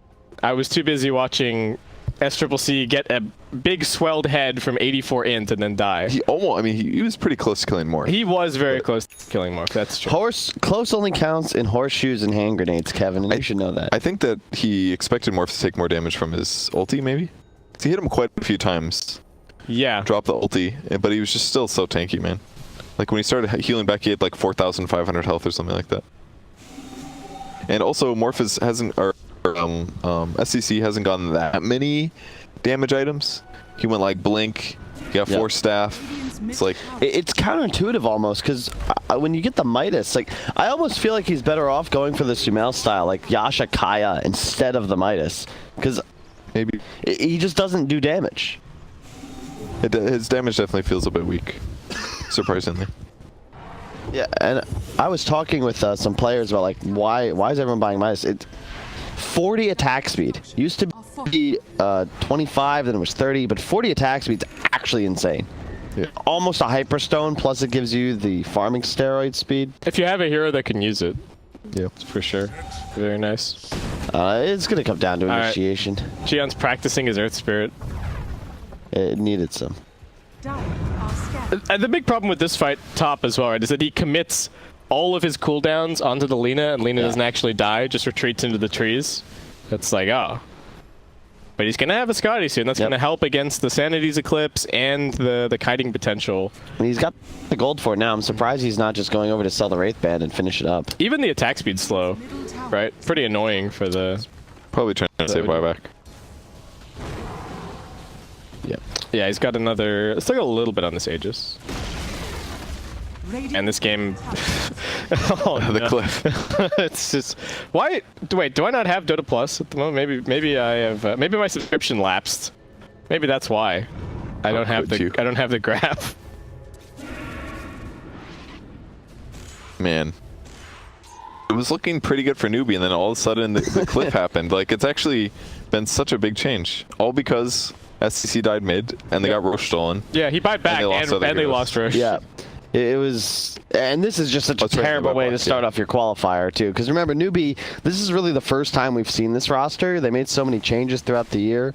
I was too busy watching SCCC get a big swelled head from 84 int and then die. He almost. I mean, he was pretty close to killing Morph. He was very close to killing Morph. That's true. Close only counts in horseshoes and hand grenades, Kevin, and you should know that. I think that he expected Morph to take more damage from his ulti, maybe. He hit him quite a few times. Yeah. Dropped the ulti, but he was just still so tanky, man. Like when he started healing back, he had like 4,500 health or something like that. And also, Morph hasn't, or SCC hasn't gotten that many damage items. He went like Blink, he got 4 staff. It's like it's counterintuitive almost, because when you get the Midas, like I almost feel like he's better off going for the Sumail style, like Yasha Kaya instead of the Midas, because maybe he just doesn't do damage. His damage definitely feels a bit weak, surprisingly. Yeah, and I was talking with some players about like why is everyone buying Midas? 40 attack speed used to be 25, then it was 30, but 40 attack speed's actually insane. Yeah. Almost a hyperstone, plus it gives you the farming steroid speed. If you have a hero that can use it, yeah, for sure. Very nice. It's gonna come down to initiation. Right. Cheon's practicing his Earth Spirit. It needed some. The big problem with this fight, top as well, right, is that he commits all of his cooldowns onto the Lina, and Lina doesn't actually die, just retreats into the trees. That's like, oh. But he's going to have a Scotty soon. That's going to help against the Sanity's Eclipse and the kiting potential. And he's got the gold for it now. I'm surprised he's not just going over to sell the Wraith Band and finish it up. Even the attack speed's slow, right? Pretty annoying for the... Probably trying to save buyback. Yeah. Yeah, he's got another... Let's take a little bit on this Aegis. And this game... oh, the cliff. It's just... Why... Wait, do I not have Dota Plus at the moment? Maybe I have... maybe my subscription lapsed. Maybe that's why. I don't have the graph. Man. It was looking pretty good for NEWBEE, and then all of a sudden the cliff happened. Like, it's actually been such a big change. All because SCC died mid, and they got Roche stolen. Yeah, he bought back, and they lost Roche. Yeah. It was, and this is just such a terrible way to start off your qualifier, too. Because remember, NEWBEE, this is really the first time we've seen this roster. They made so many changes throughout the year.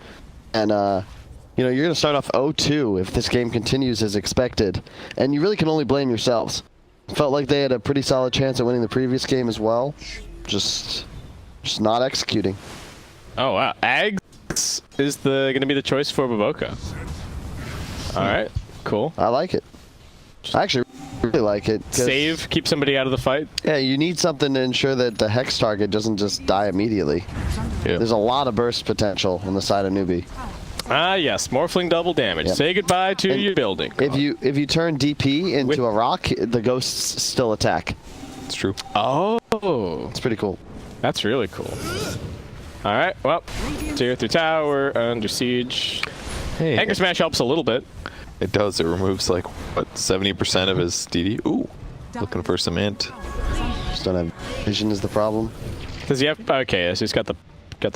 And, you know, you're going to start off 0-2 if this game continues as expected. And you really can only blame yourselves. Felt like they had a pretty solid chance at winning the previous game as well. Just not executing. Oh, wow. Ags is going to be the choice for Baboka. All right, cool. I like it. I actually really like it. Save, keep somebody out of the fight. Yeah, you need something to ensure that the Hex target doesn't just die immediately. Yeah. There's a lot of burst potential on the side of NEWBEE. Ah, yes, Morphling double damage. Yep. Say goodbye to your building. If you turn DP into a rock, the ghosts still attack. It's true. Oh. It's pretty cool. That's really cool. All right, well, tier 3 tower, under siege. Hey. Anchor Smash helps a little bit. It does. It removes, like, what, 70% of his DD? Ooh. Looking for some int. Just don't have vision is the problem. Does he have... Okay, so he's got the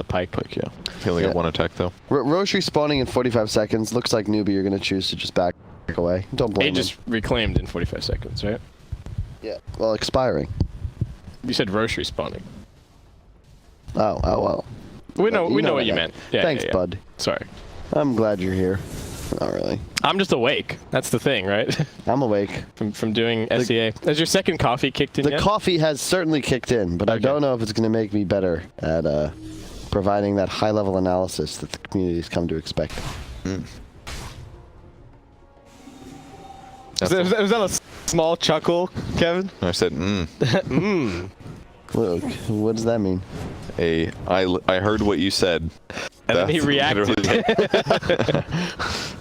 pike. Yeah. He only got one attack, though. Roche respawning in 45 seconds. Looks like NEWBEE you're going to choose to just back away. Don't blame him. He just reclaimed in 45 seconds, right? Yeah. Well, expiring. You said Roche respawning. Oh, well. We know what you meant. Yeah, Thanks, bud. Sorry. I'm glad you're here. Not really. I'm just awake. That's the thing, right? I'm awake. From doing SEA. Has your second coffee kicked in yet? The coffee has certainly kicked in, but I don't know if it's going to make me better at providing that high-level analysis that the community's come to expect. Mm. Was that a small chuckle, Kevin? I said, Look, what does that mean? I heard what you said. And then he reacted.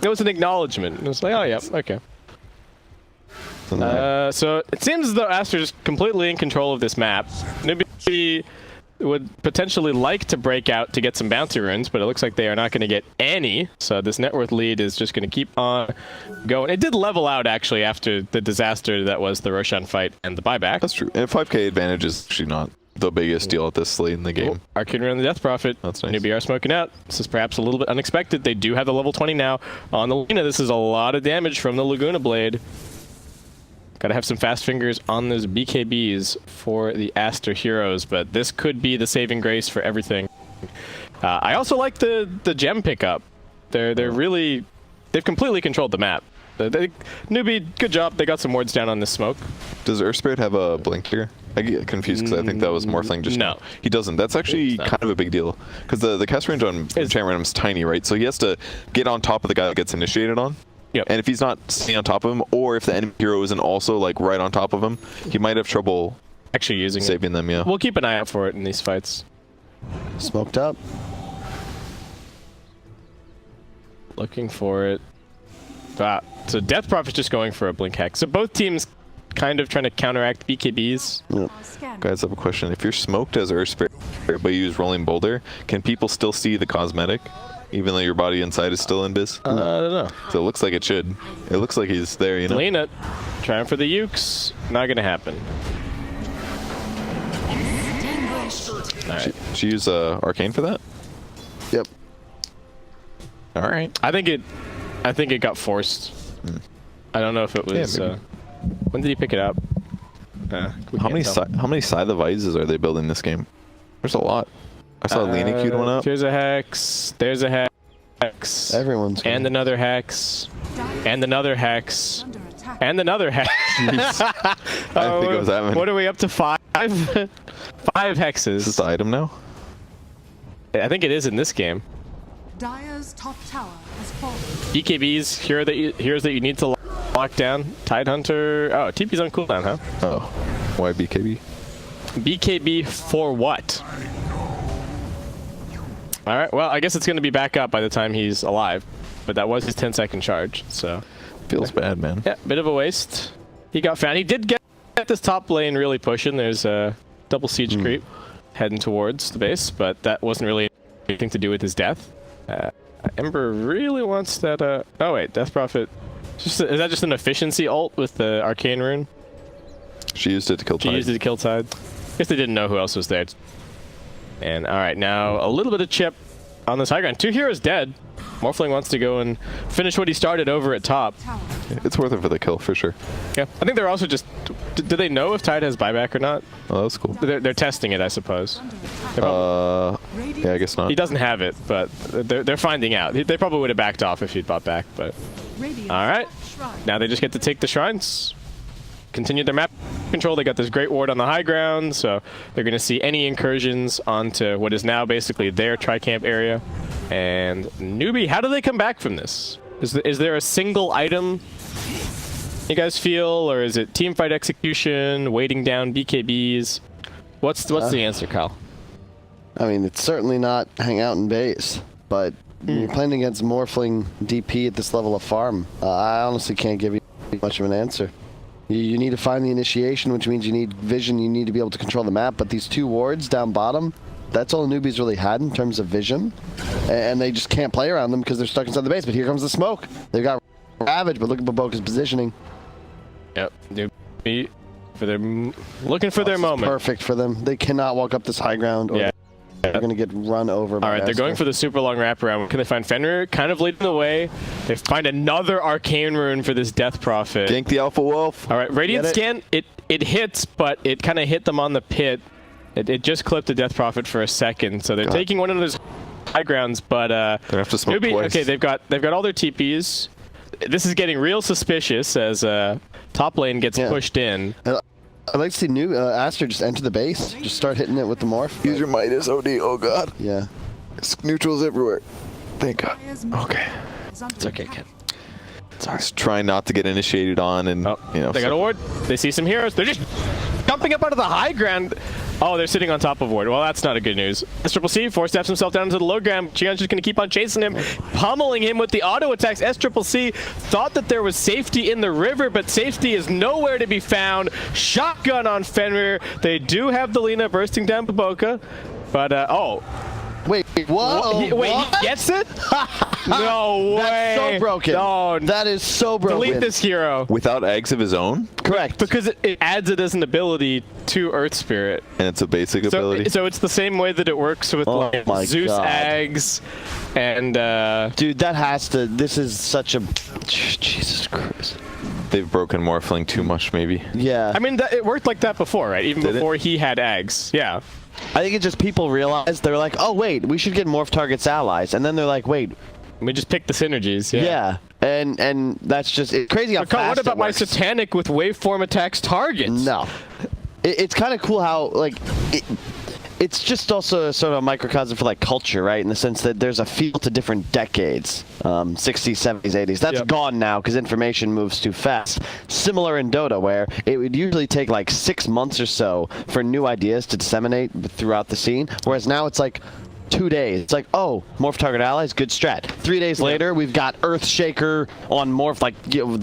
It was an acknowledgement. It was like, oh, yeah, okay. So it seems as though Aster's completely in control of this map. NEWBEE would potentially like to break out to get some bounty runes, but it looks like they are not going to get any. So this net worth lead is just going to keep on going. It did level out, actually, after the disaster that was the Roshan fight and the buyback. That's true. And 5k advantage is actually not the biggest deal at this late in the game. Arcane Rune on the Death Prophet. That's nice. NEWBEE are smoking out. This is perhaps a little bit unexpected. They do have the level 20 now on the Luna. This is a lot of damage from the Laguna Blade. Gotta have some fast fingers on those BKBs for the Aster heroes, but this could be the saving grace for everything. I also like the gem pickup. They've completely controlled the map. NEWBEE, good job. They got some wards down on this smoke. Does Earth Spirit have a blink here? I get confused because I think that was Morphling just no. now. He doesn't. That's actually kind of a big deal because the cast range on Enchant Random is tiny, right? So he has to get on top of the guy that gets initiated on. Yep. And if he's not sitting on top of him, or if the enemy hero isn't also like right on top of him, he might have trouble actually using saving them. Yeah. We'll keep an eye out for it in these fights. Smoked up. Looking for it. So Death Prophet's just going for a blink hack. So both teams kind of trying to counteract BKBs. Yep. Guys, I have a question. If you're smoked as Earth Spirit, but you use Rolling Boulder, can people still see the cosmetic? Even though your body inside is still in biz? I don't know. So it looks like it should. It looks like he's there, you know? Lean it. Trying for the ukes. Not going to happen. All right. She use Arcane for that? Yep. All right. I think it got forced. I don't know if it was... Yeah, when did he pick it up? How many Scythe of Ices are they building this game? There's a lot. I saw Lena queued one up. Here's a hex. There's a hex. Everyone's and another hex. And another hex. And another hex. I think it was that many. What are we up to? 5? 5 hexes. Is this the item now? I think it is in this game. Dire's top tower has fallen. BKBs, heroes that you need to lock down. Tidehunter. Oh, TP's on cooldown, huh? Oh. Why BKB? BKB for what? Alright, well, I guess it's going to be back up by the time he's alive. But that was his 10-second charge, so... Feels bad, man. Yeah, bit of a waste. He got found. He did get this top lane really pushing. There's a double siege creep heading towards the base, but that wasn't really anything to do with his death. Ember really wants that. Oh wait, Death Prophet. Is that just an efficiency ult with the Arcane Rune? She used it to kill Tide. She used it to kill Tide. Guess they didn't know who else was there. And all right, now a little bit of chip on this high ground. 2 heroes dead. Morphling wants to go and finish what he started over at top. It's worth it for the kill, for sure. Yeah, I think they're also just... Do they know if Tide has buyback or not? Oh, that's cool. They're testing it, I suppose. Yeah, I guess not. He doesn't have it, but they're finding out. They probably would have backed off if he'd bought back, but... All right, now they just get to take the shrines. Continue their map control. They got this great ward on the high ground, so they're going to see any incursions onto what is now basically their tri-camp area. And NEWBEE, how do they come back from this? Is there a single item you guys feel, or is it teamfight execution, waiting down BKBs? What's the answer, Kyle? I mean, it's certainly not hang out in base, but you're playing against Morphling DP at this level of farm. I honestly can't give you much of an answer. You need to find the initiation, which means you need vision. You need to be able to control the map. But these 2 wards down bottom, that's all NEWBEE's really had in terms of vision. And they just can't play around them because they're stuck inside the base. But here comes the smoke. They've got Ravage, but look at Baboka's positioning. Yep, NEWBEE looking for their moment. Perfect for them. They cannot walk up this high ground. Or they're going to get run over by All right, they're going for the super long wraparound. Can they find Fenrir? Kind of leading the way. They find another Arcane Rune for this Death Prophet. Gank the Alpha Wolf. All right, Radiant Scan, it hits, but it kind of hit them on the pit. It just clipped the Death Prophet for a second, so they're taking one of those high grounds, but they have to smoke NEWBEE, twice. okay, they've got all their TPs. This is getting real suspicious as top lane gets pushed in. I'd like to see Aster just enter the base. Just start hitting it with the morph. Use your Midas OD. Oh god. Yeah. It's neutrals everywhere. Thank god. Okay. It's okay, kid. Just trying not to get initiated on, and you know. They got a ward. They see some heroes. They're just jumping up out of the high ground. Oh, they're sitting on top of ward. Well, that's not a good news. SCCC four-steps himself down into the low ground. Jian's just going to keep on chasing him, pummeling him with the auto attacks. SCCC thought that there was safety in the river, but safety is nowhere to be found. Shotgun on Fenrir. They do have the Lina bursting down Baboka, but oh. Wait, whoa! Wait, he gets it? No way! That's so broken. No, that is so broken. delete this hero. Without eggs of his own? Correct. Because it adds it as an ability to Earth Spirit. And it's a basic ability? So it's the same way that it works with like Zeus God. eggs and... Dude, that has to... This is such a... Jesus Christ. They've broken Morphling too much, maybe. Yeah. I mean, it worked like that before, right? Even before he had eggs. Yeah. I think it's just people realize, they're like, oh, wait, we should get morph targets allies. And then they're like, wait. We just pick the synergies. Yeah. And that's just it's crazy how fast what about it works. my Satanic with waveform attacks targets? No. It's kind of cool how, like, it's just also sort of a microcosm for, like, culture, right? In the sense that there's a feel to different decades. 60s, 70s, 80s. That's gone now because information moves too fast. Similar in Dota, where it would usually take, like, 6 months or so for new ideas to disseminate throughout the scene, whereas now it's like 2 days. It's like, oh, morph target allies, good strat. 3 days later, we've got Earthshaker on morph, like,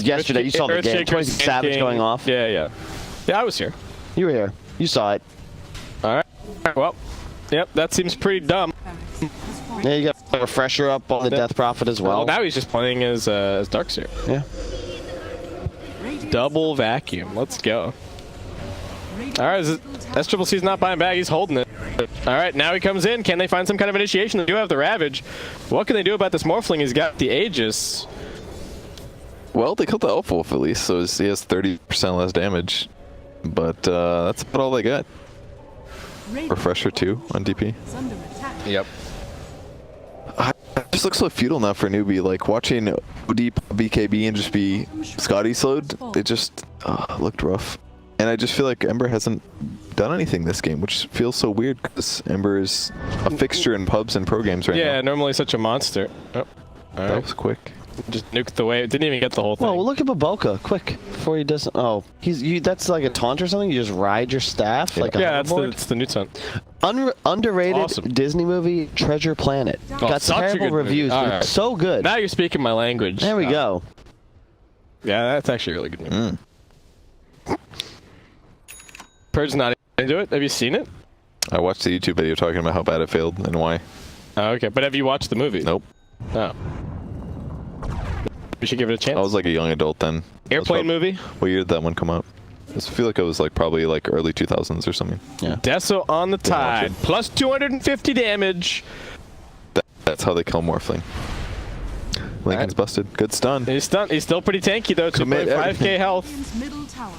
yesterday. You saw the game. 20 Savage going off. Yeah, I was here. You were here. You saw it. All right. Well, yep, that seems pretty dumb. Yeah, you got a refresher up on the Death Prophet as well. Well, now he's just playing as Darkseer. Yeah. Double vacuum. Let's go. All right, SCCC's not buying back. He's holding it. All right, now he comes in. Can they find some kind of initiation? They do have the Ravage. What can they do about this Morphling? He's got the Aegis. Well, they killed the Elf Wolf at least, so he has 30% less damage. But that's about all they got. Refresher 2 on DP. Yep. It just looks so futile now for NEWBEE. Like watching OD BKB and just be Scotty slowed, it just looked rough. And I just feel like Ember hasn't done anything this game, which feels so weird because Ember is a fixture in pubs and pro games right now. Yeah, normally such a monster. Oh, that was quick. Just nuked the wave. Didn't even get the whole thing. Well, look at Baboka, quick, before he does. Oh, that's like a taunt or something. You just ride your staff like a hoverboard? That's the new taunt. Underrated Disney movie, Treasure Planet. Got such a terrible good reviews, movie. but All it's so good. Now you're speaking my language. There we go. Yeah, that's actually a really good movie. Purge's not into it. Have you seen it? I watched the YouTube video talking about how bad it failed and why. Oh, okay, but have you watched the movie? Nope. Oh. We should give it a chance. I was like a young adult then. Airplane movie? What year did that one come out? I feel like it was like probably like early 2000s or something. Yeah. Deso on the tide. Plus 250 damage. That's how they kill Morphling. Lincoln's busted. Good stun. He's stunned. He's still pretty tanky though. 2.5k health. Middle tower.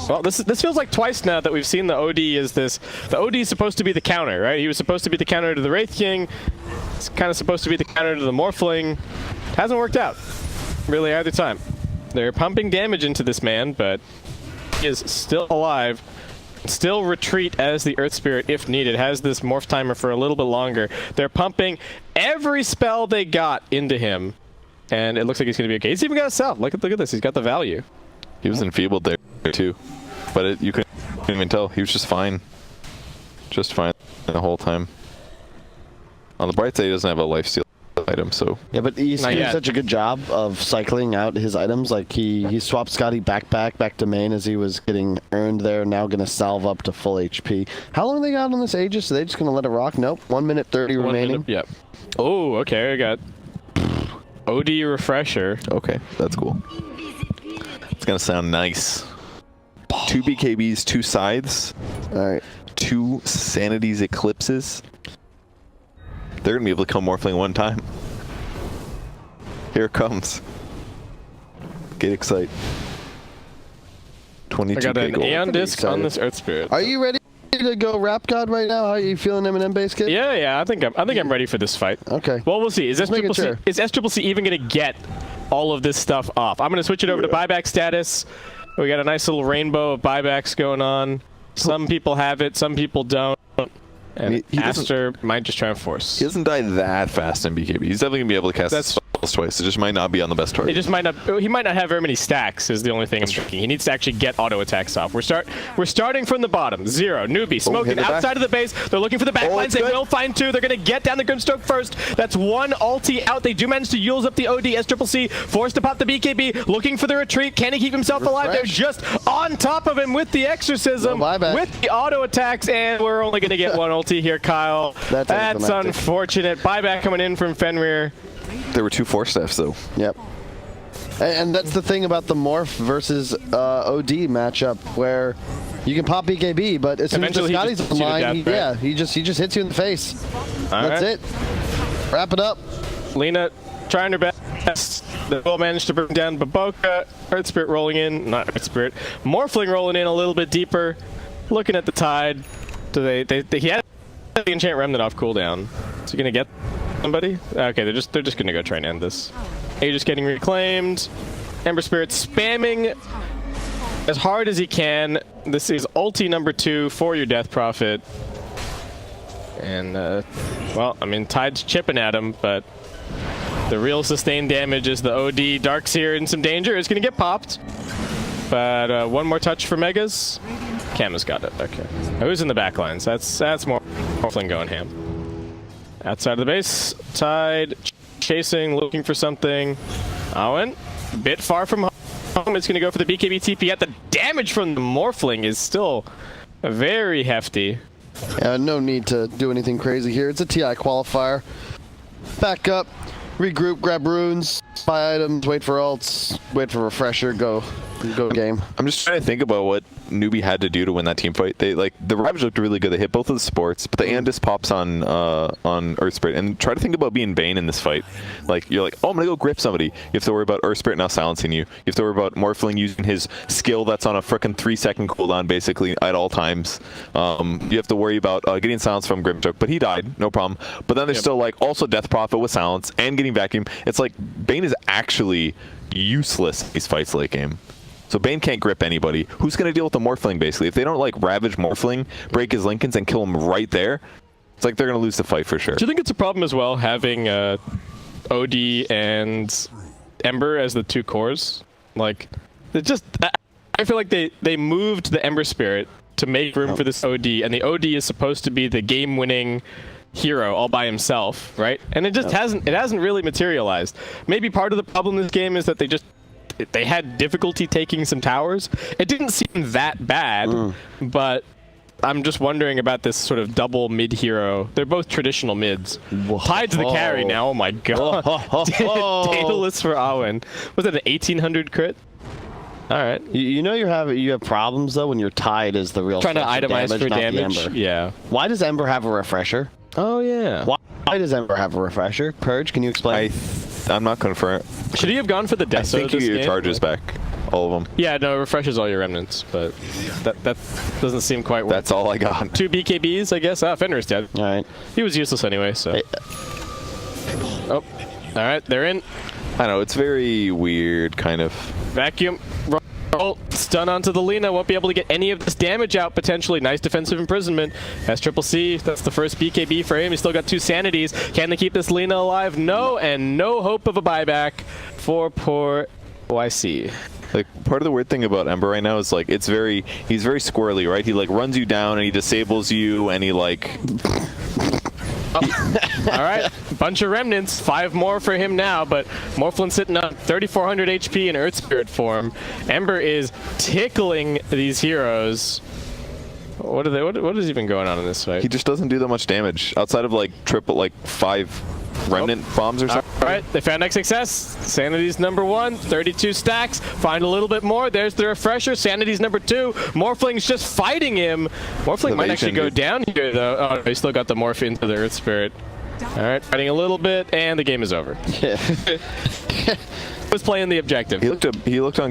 Well, this feels like twice now that we've seen the OD is this. The OD is supposed to be the counter, right? He was supposed to be the counter to the Wraith King. It's kind of supposed to be the counter to the Morphling. Hasn't worked out, really, either time. They're pumping damage into this man, but he is still alive. Still retreat as the Earth Spirit if needed. Has this morph timer for a little bit longer. They're pumping every spell they got into him, and it looks like he's going to be okay. He's even got a self. Look at this. He's got the value. He was enfeebled there too, but you couldn't even tell. He was just fine. Just fine the whole time. On the bright side, he doesn't have a lifesteal item, so... Yeah, but he's doing such a good job of cycling out his items. Like, he swapped Scotty back to main as he was getting earned there, now going to salve up to full HP. How long they got on this Aegis? Are they just going to let it rock? Nope. 1 minute 30 remaining. Yep. Oh, okay. I got OD refresher. Okay, that's cool. It's going to sound nice. 2 BKBs, 2 scythes. All right. 2 Sanity's Eclipses. They're going to be able to kill Morphling one time. Here it comes. Get excited. 22 I got an gold. Aeon Disc on this Earth Spirit. Are you ready to go Rap God right now? How are you feeling M&M base kid? Yeah. I think I'm ready for this fight. Okay. Well, we'll see. Is SCCC even going to get all of this stuff off? I'm going to switch it over to buyback status. We got a nice little rainbow of buybacks going on. Some people have it, some people don't. And Aster might just try and force. He doesn't die that fast in BKB. He's definitely going to be able to cast spells twice. It just might not be on the best target. It just might not. He might not have very many stacks. Is the only thing I'm thinking. He needs to actually get auto attacks off. We're starting from the bottom. 0. NEWBEE smoking outside of the base. They're looking for the backlines. They will find 2. They're going to get down the Grimstroke first. That's 1 ulti out. They do manage to use up the OD. SCCC forced to pop the BKB. Looking for the retreat. Can he keep himself alive? They're just on top of him with the exorcism, with the auto attacks, and we're only going to get 1 ulti here, Kyle. That's unfortunate. Buyback coming in from Fenrir. There were 2 force staffs though. Yep. And that's the thing about the Morph versus OD matchup, where you can pop BKB, but as soon as the Scotty's online, he just hits you in the face. That's it. Wrap it up. Lena trying her best. They will manage to bring down Baboka. Earth Spirit rolling in. Not Earth Spirit. Morphling rolling in a little bit deeper. Looking at the tide. He had the enchant remnant off cooldown. Is he gonna get somebody? Okay, they're just gonna go try and end this. Aegis getting reclaimed. Ember Spirit spamming as hard as he can. This is ulti number 2 for your Death Prophet. And well, I mean, Tide's chipping at him, but the real sustained damage is the OD. Darkseer in some danger. It's gonna get popped. But 1 more touch for Megas. Kama's got it. Okay. Who's in the back lines? That's Morphling going ham. Outside of the base, Tide chasing, looking for something. Owen, a bit far from home. It's going to go for the BKB TP. Yet the damage from the Morphling is still very hefty. Yeah, no need to do anything crazy here. It's a TI qualifier. Back up, regroup, grab runes, buy items, wait for ults, wait for refresher, go game. I'm just trying to think about what NEWBEE had to do to win that team fight. They the Ravage looked really good. They hit both of the supports, but the Andis pops on Earth Spirit. And try to think about being Bane in this fight. Like you're like, oh, I'm gonna go grip somebody. You have to worry about Earth Spirit now silencing you. You have to worry about Morphling using his skill that's on a frickin' 3-second cooldown basically at all times. You have to worry about getting silence from Grimstroke, but he died, no problem. But then there's still like also Death Prophet with silence and getting vacuum. It's like Bane is actually useless in these fights late game. So Bane can't grip anybody. Who's going to deal with the Morphling, basically? If they don't, like, Ravage Morphling, break his Lincolns, and kill him right there, it's like they're going to lose the fight for sure. Do you think it's a problem as well, having OD and Ember as the 2 cores? Like, I feel like they moved the Ember Spirit to make room for this OD, and the OD is supposed to be the game-winning hero all by himself, right? And it just hasn't really materialized. Maybe part of the problem in this game is that they had difficulty taking some towers. It didn't seem that bad, but I'm just wondering about this sort of double mid hero. They're both traditional mids. Whoa. Tied to the carry now. Oh my god. Daedalus for Awen. Was that an 1800 crit? All right. You know you have problems though when your Tide is the real. Trying to itemize for not the damage. Ember. Yeah. Why does Ember have a refresher? Oh yeah. Why does Ember have a refresher? Purge, can you explain? I'm not confirmed. Should he have gone for the I Deso think you this get your game? charges back, all of them. Yeah, no, it refreshes all your remnants, but that doesn't seem quite worth. That's all I got. 2 BKBs, I guess. Fenrir's dead. All right. He was useless anyway, so. Oh, all right, they're in. I know, it's very weird, kind of. Vacuum. Roll. Stun onto the Lina. Won't be able to get any of this damage out, potentially. Nice defensive imprisonment. SCC, that's the first BKB for him. He's still got 2 sanities. Can they keep this Lina alive? No, and no hope of a buyback for poor YC. Like, part of the weird thing about Ember right now is, like, he's very squirrely, right? He, like, runs you down and he disables you and he, like... All right, bunch of remnants, 5 more for him now, but Morphlin's sitting on 3,400 HP in Earth Spirit form. Ember is tickling these heroes. What is even going on in this fight? He just doesn't do that much damage outside of like 5 remnant bombs or something. All right, they found X success. Sanity's number 1, 32 stacks. Find a little bit more. There's the refresher. Sanity's number 2. Morphling's just fighting him. Morphling might actually go down here though. Oh, he still got the morph into the Earth Spirit. All right, fighting a little bit, and the game is over. Was playing the objective. He looked on